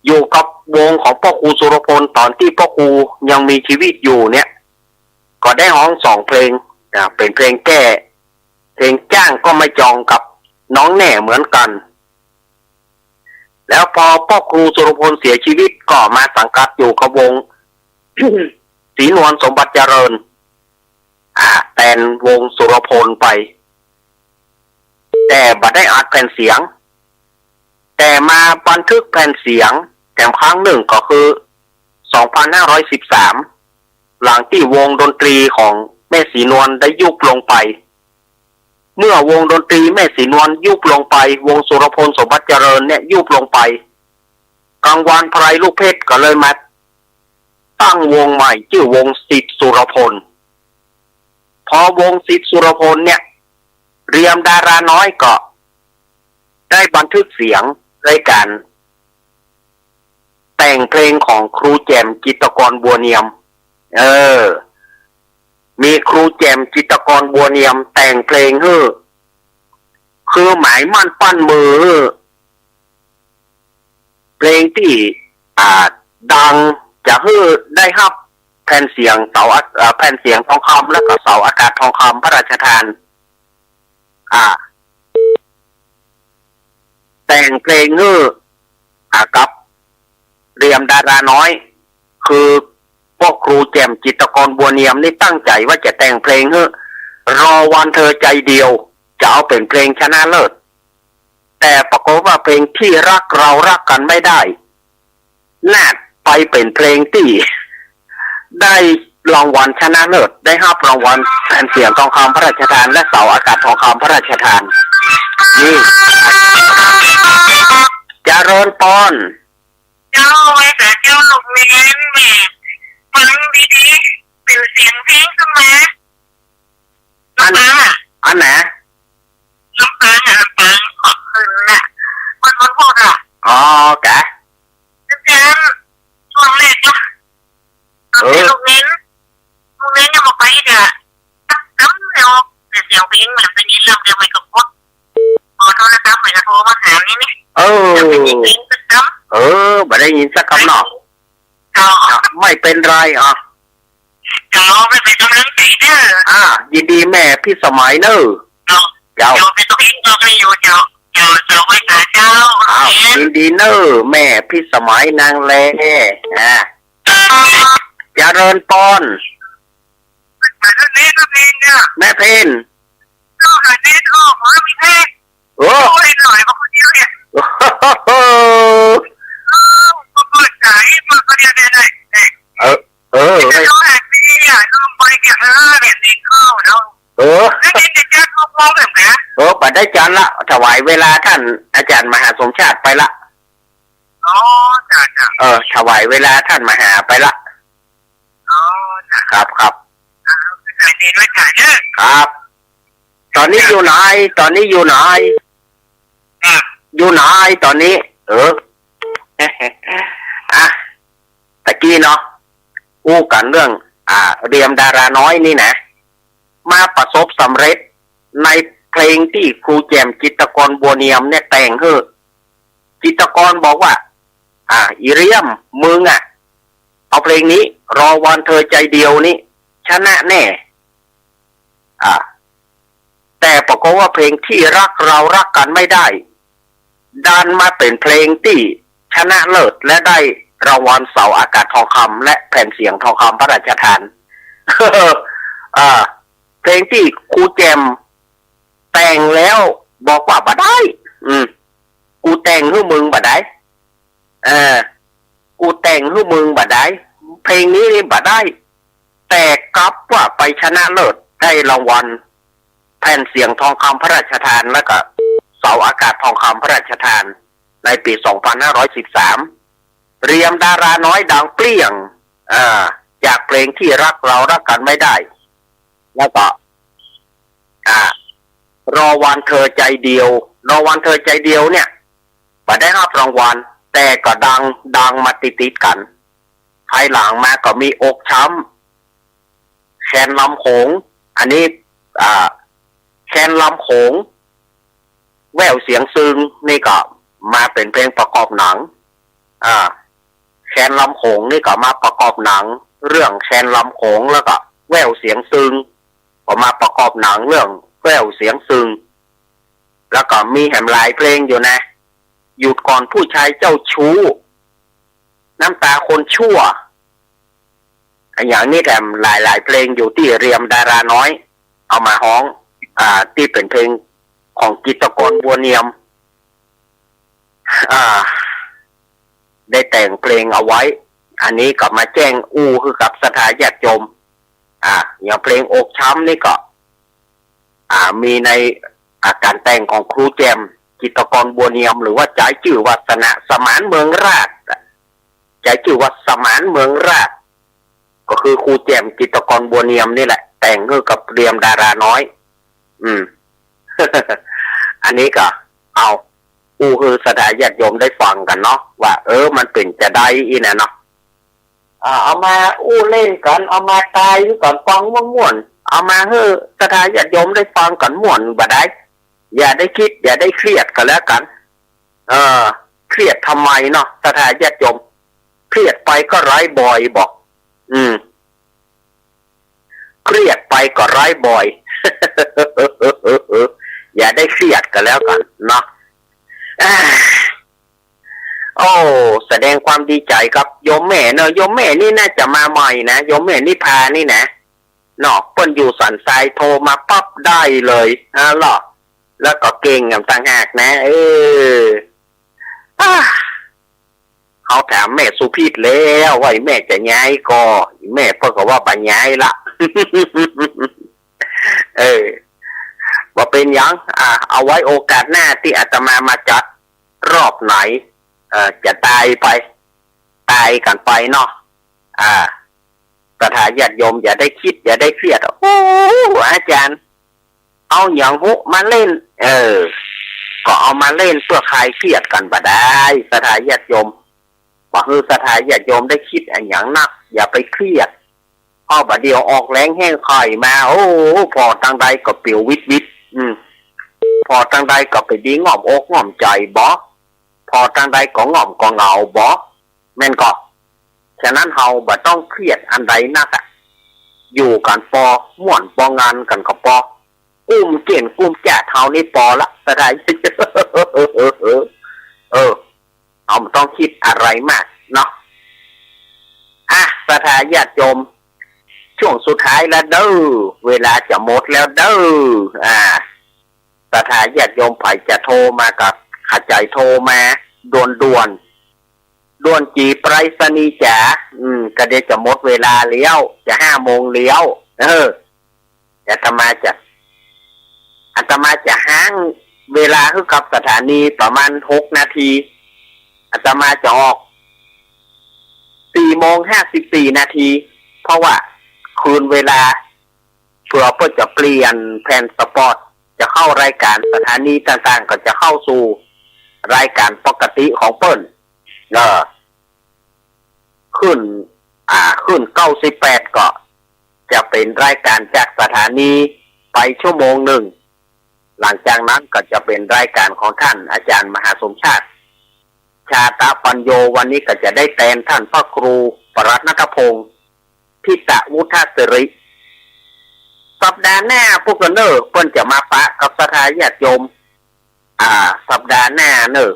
อยู่กับวงของพ่อครูสุรพลตอนที่พ่อครูยังมีชีวิตอยู่เนี่ยก็ได้ห้อง2เพลงเป็นเพลงแก้เพลงจ้างก็ไม่จองกับน้องแน่เหมือนกันแล้วพอพ่อครูสุรพลเสียชีวิตก็มาสังกัดอยู่กับวง ศรีนวลสมบัติเจริญแทนวงสุรพลไปแต่บัดได้อัดแผ่นเสียงแต่มาบันทึกแผ่นเสียงแต่ครั้งหนึ่งก็คือ 2513 หลังที่วงดนตรีของแม่ศรีนวลได้ยุบลงไปเมื่อวงดนตรีแม่ศรีนวลยุบลงไปวงสุรพลสมบัติเจริญเนี่ยยุบลงไปกังวานไพรลูกเพชรก็เลยมาตั้งวงใหม่ชื่อวงศิษย์สุรพลพอวงศิษย์สุรพลเนี่ยเรียมดาราน้อยก็ได้บันทึกเสียงรายการแต่งเพลงของครูแจมจิตรกรบัวเนียมมีครูแจมจิตรกรบัวเนียมแต่งเพลงคือหมายมั่นปั้นมือเพลงที่ดังจะได้รับแผ่นเสียงแผ่นเสียงทองคำและก็เสาอากาศทองคำพระราชทานแต่งเพลงกับเรียมดาราน้อยคือพวกครูแจมจิตรกรบัวเนียมนี่ตั้งใจว่าจะแต่งเพลงรอวันเธอใจเดียวจะเอาเป็นเพลงชนะเลิศแต่ปรากฏว่าเพลงที่รักเรารักกันไม่ได้น่าไปเป็นเพลงที่ได้รางวัลชนะเลิศได้รับรางวัลแผ่นเสียงทองคำพระราชทานและเสาอากาศทองคำพระราชทานนี่เจริญปอนเจ้าไว้แต่เจ้าลูกเม้นแม่ฟังดีๆเป็นเสียงเพลงขึ้นมาอันไหนอันไหนน้ำตาน้ำตาขอบคุณน่ะมันพูดอ๋อกะอาจารย์ช่วงแรกละลูกเม้นจะบอกไปเดี๋ยวตั้มเดี๋ยวเสียงเพลงแบบนี้เริ่มเดี๋ยวไม่กบว่าขอโทษนะครับเหมือนจะโทรมาหานี่นี่ไม่ได้ยินสักคำหนอกไม่เป็นไรไม่เป็นกำลังใจเด้อยินดีแม่พี่สมัยเนอะเจ้าเป็นตัวเองก็เลยอยู่เจ้าไว้กับเจ้ายินดีเนอะแม่พี่สมัยนางแลเจริญปอนแม่เพนโอ้ยหน่อยมาคนเดียวเนี่ยเปิดใจมันก็เดียวได้ไม่ต้องหาที่อ่ะต้องไปเก็บเนี่ยนี่เข้าแล้ว บัดได้จันละถวายเวลาท่านอาจารย์มหาสมชาติไปละอ๋อจ้ะถวายเวลาท่านมหาไปละอ๋อจ้ะครับจ่ายเดนไว้จ่ายเด้อครับ ตอนนี้อยู่ไหนอยู่ไหนอยู่ไหนตอนนี้อ่ะตะกี้เนาะอู้กันเรื่องเรียมดาราน้อยนี่นะมาประสบสำเร็จในเพลงที่ครูแจมจิตรกรบัวเนียมเนี่ยแต่งคือจิตรกรบอกว่าอีเรียมมึงเอาเพลงนี้รอวันเธอใจเดียวนี่ชนะแน่แต่ปรากฏว่าเพลงที่รักเรารักกันไม่ได้ดันมาเป็นเพลงที่ชนะเลิศและได้รางวัลเสาอากาศทองคำและแผ่นเสียงทองคำพระราชทาน เพลงที่ครูแจมแต่งแล้วบอกว่าบ่ได้กูแต่งให้มึงบ่ได้กูแต่งให้มึงบ่ได้เพลงนี้นี่บ่ได้แต่กลับว่าไปชนะเลิศได้รางวัลแผ่นเสียงทองคำพระราชทานแล้วก็เสาอากาศทองคำพระราชทานในปี 2513 เรียมดาราน้อยดังเปรี้ยงจากเพลงที่รักเรารักกันไม่ได้แล้วก็รอวันเธอใจเดียวรอวันเธอใจเดียวเนี่ยมาได้รับรางวัลแต่ก็ดังมาติดกันภายหลังมาก็มีอกช้ำแคนลำโขงอันนี้แคนลำโขงแววเสียงซึงนี่ก็มาเป็นเพลงประกอบหนังแคนลำโขงนี่ก็มาประกอบหนังเรื่องแคนลำโขงแล้วก็แววเสียงซึงก็มาประกอบหนังเรื่องแววเสียงซึงแล้วก็มีแหมหลายเพลงอยู่นะหยุดก่อนผู้ชายเจ้าชู้น้ำตาคนชั่วอย่างนี้แต่หลายเพลงอยู่ที่เรียมดาราน้อยเอามาฮ้องที่เป็นเพลงของจิตรกรบัวเนียมได้แต่งเพลงเอาไว้อันนี้ก็มาแจ้งคือกับสถาญาติโยมอย่างเพลงอกช้ำนี่ก็มีในการแต่งของครูแจมจิตรกรบัวเนียมหรือว่าใจจื่อวัฒนะสมานเมืองราชใจจื่อวัฒสมานเมืองราชก็คือครูแจมจิตรกรบัวเนียมนี่แหละแต่งคือกับเรียมดาราน้อยอันนี้ก็เอาคือสถาญาติโยมได้ฟังกันเนาะว่ามันเป็นจะได้อีน่ะเนาะเอามาเล่นกันเอามาตายก่อนฟังม่วนๆเอามาให้สถาญาติโยมได้ฟังกันม่วนบ่ได้อย่าได้คิดอย่าได้เครียดกันแล้วกันเครียดทำไมเนาะสถาญาติโยมเครียดไปก็ไร้บ่อยบอกเครียดไปก็ไร้บ่อย อย่าได้เครียดกันแล้วกันเนาะแสดงความดีใจกับโยมแม่เนอะโยมแม่นี่น่าจะมาใหม่นะโยมแม่นิพานี่นะเนาะเปิ้นอยู่สันทรายโทรมาปั๊บได้เลยหรอแล้วก็เก่งอย่างต่างหากนะเขาถามแม่สุพิษแล้วว่าแม่จะย้ายก็แม่เพิ่นก็ว่าบ่ย้ายละ ว่าเป็นยังเอาไว้โอกาสหน้าที่อาตมาจัดรอบไหนจะตายกันไปเนาะสถาญาติโยมอย่าได้คิดอย่าได้เครียดโอ้อาจารย์เอาอย่างหุมาเล่นก็เอามาเล่นเพื่อคลายเครียดกันบ่ได้สถาญาติโยมว่าสถาญาติโยมได้คิดอย่างนักอย่าไปเครียดบัดเดียวออกแรงแห้งคอยมาพอทางใดก็เปลี่ยววิดพอทางใดก็ไปดีง่อมอกง่อมใจบ่พอทางใดก็ง่อมก็เหงาบ่แม่นก็ฉะนั้นเฮาบ่ต้องเครียดอันใดนักอยู่กันปอม่วนปองานกันก็ปอกุ้มเก่นกุ้มแก่เฮานี่ปอละสถานเอาไม่ต้องคิดอะไรมากเนาะสถาญาติโยมช่วงสุดท้ายแล้วเด้อเวลาจะหมดแล้วเด้อสถาญาติโยมไผจะโทรมากับขัดใจโทรมาด่วนจีไปรษณีย์จ๋าก็เดี๋ยวจะหมดเวลาแล้วจะ5 โมงแล้วจะทำมาจะ อาตมาจะห้างเวลาคือกับสถานีประมาณ6 นาทีอาตมาจะออก4:54 นาทีเพราะว่าคืนเวลาเพื่อเพื่อจะเปลี่ยนแผ่นสปอร์ตจะเข้ารายการสถานีต่างๆก็จะเข้าสู่รายการปกติของเปิ้ลขึ้น98ก็จะเป็นรายการจากสถานีไปชั่วโมงหนึ่งหลังจากนั้นก็จะเป็นรายการของท่านอาจารย์มหาสมชาติชาตาปัญโยวันนี้ก็จะได้แทนท่านพระครูปรัตนพงศ์พิตะวุฒสิริสัปดาห์หน้าพวกเนอร์เปิ้นจะมาปะกับสถาญาติโยมสัปดาห์หน้าเนอ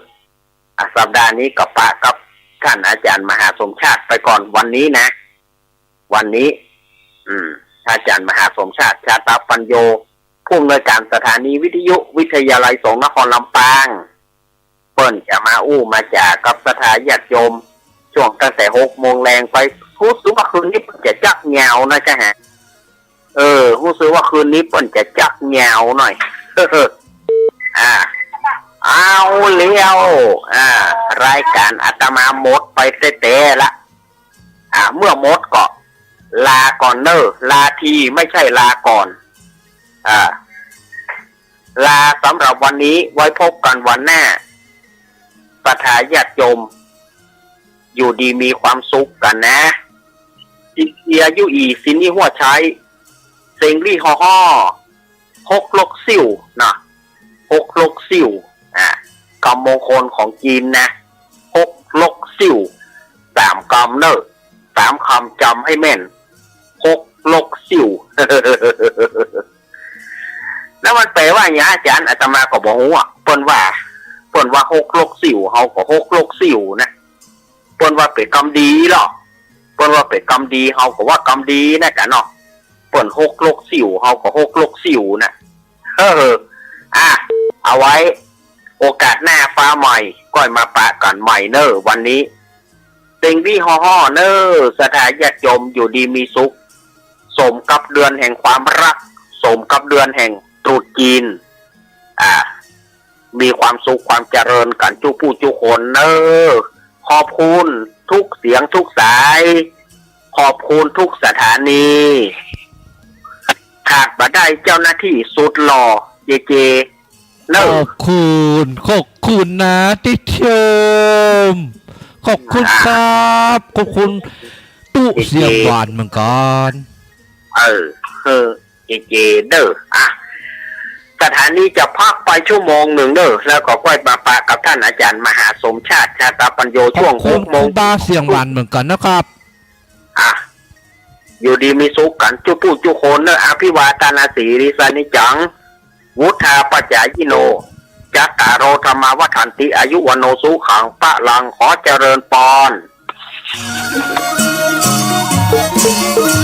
สัปดาห์นี้ก็ปะกับท่านอาจารย์มหาสมชาติไปก่อนวันนี้นะวันนี้อาจารย์มหาสมชาติชาตาปัญโยผู้อำนวยการสถานีวิทยุวิทยาลัยสงฆ์นครลำปางเปิ้นจะมามาจากกับสถาญาติโยมช่วงตั้งแต่6 โมงแรงไปรู้สึกว่าคืนนี้จะจักแงวนะจ๊ะฮะรู้สึกว่าคืนนี้เปิ้นจะจักแงวหน่อยเอาเลี้ยวรายการอาตมาหมดไปเตะละเมื่อหมดก็ลาก่อนเนอลาทีไม่ใช่ลาก่อนลาสำหรับวันนี้ไว้พบกันวันหน้าสถาญาติโยมอยู่ดีมีความสุขกันนะจิเกียยุอีสินี่หัวใช้เซงรี่ฮ่อ6 ลกซิ่วนะ6 ลกซิ่วคำมงคลของจีนนะ6 ลกซิ่ว3 คำเนอะ3 คำจำให้แม่น6 ลกซิ่ว แล้วมันแปลว่าอย่างอาจารย์อาตมาก็บอกว่าเปิ้นว่า6 ลกซิ่วเฮาก็6 ลกซิ่วนะเปิ้นว่าเป็นกรรมดีหรอเปิ้นว่าเป็นกรรมดีเฮาก็ว่ากรรมดีนะกันเนาะเปิ้น6 ลกซิ่วเฮาก็6 ลกซิ่วนะเอาไว้โอกาสหน้าฟ้าใหม่ก้อยมาปะกันใหม่เนอวันนี้เต็งวี่ฮ่อเนอสถาญาติโยมอยู่ดีมีสุขสมกับเดือนแห่งความรักสมกับเดือนแห่งตรุษจีนมีความสุขความเจริญกันทุกผู้ทุกคนเนอขอบคุณทุกเสียงทุกสายขอบคุณทุกสถานีขาดมาได้เจ้าหน้าที่สุดหล่อเจขอบคุณนะที่ชมขอบคุณครับขอบคุณตู้เสียงหวานเหมือนกันเจเด้อสถานีจะพักไปชั่วโมงหนึ่งเด้อแล้วก็ค่อยมาปะกับท่านอาจารย์มหาสมชาติชาตาปัญโยช่วง6 โมงบ้าเสียงหวานเหมือนกันนะครับอยู่ดีมีสุขกันจุผู้จุคนเนออภิวาทนาสีริสานิจังวุธาปัจจายิโนจัตตารโอธรรมวัฏันติอายุวันโนสุขังปะลังขอเจริญปอน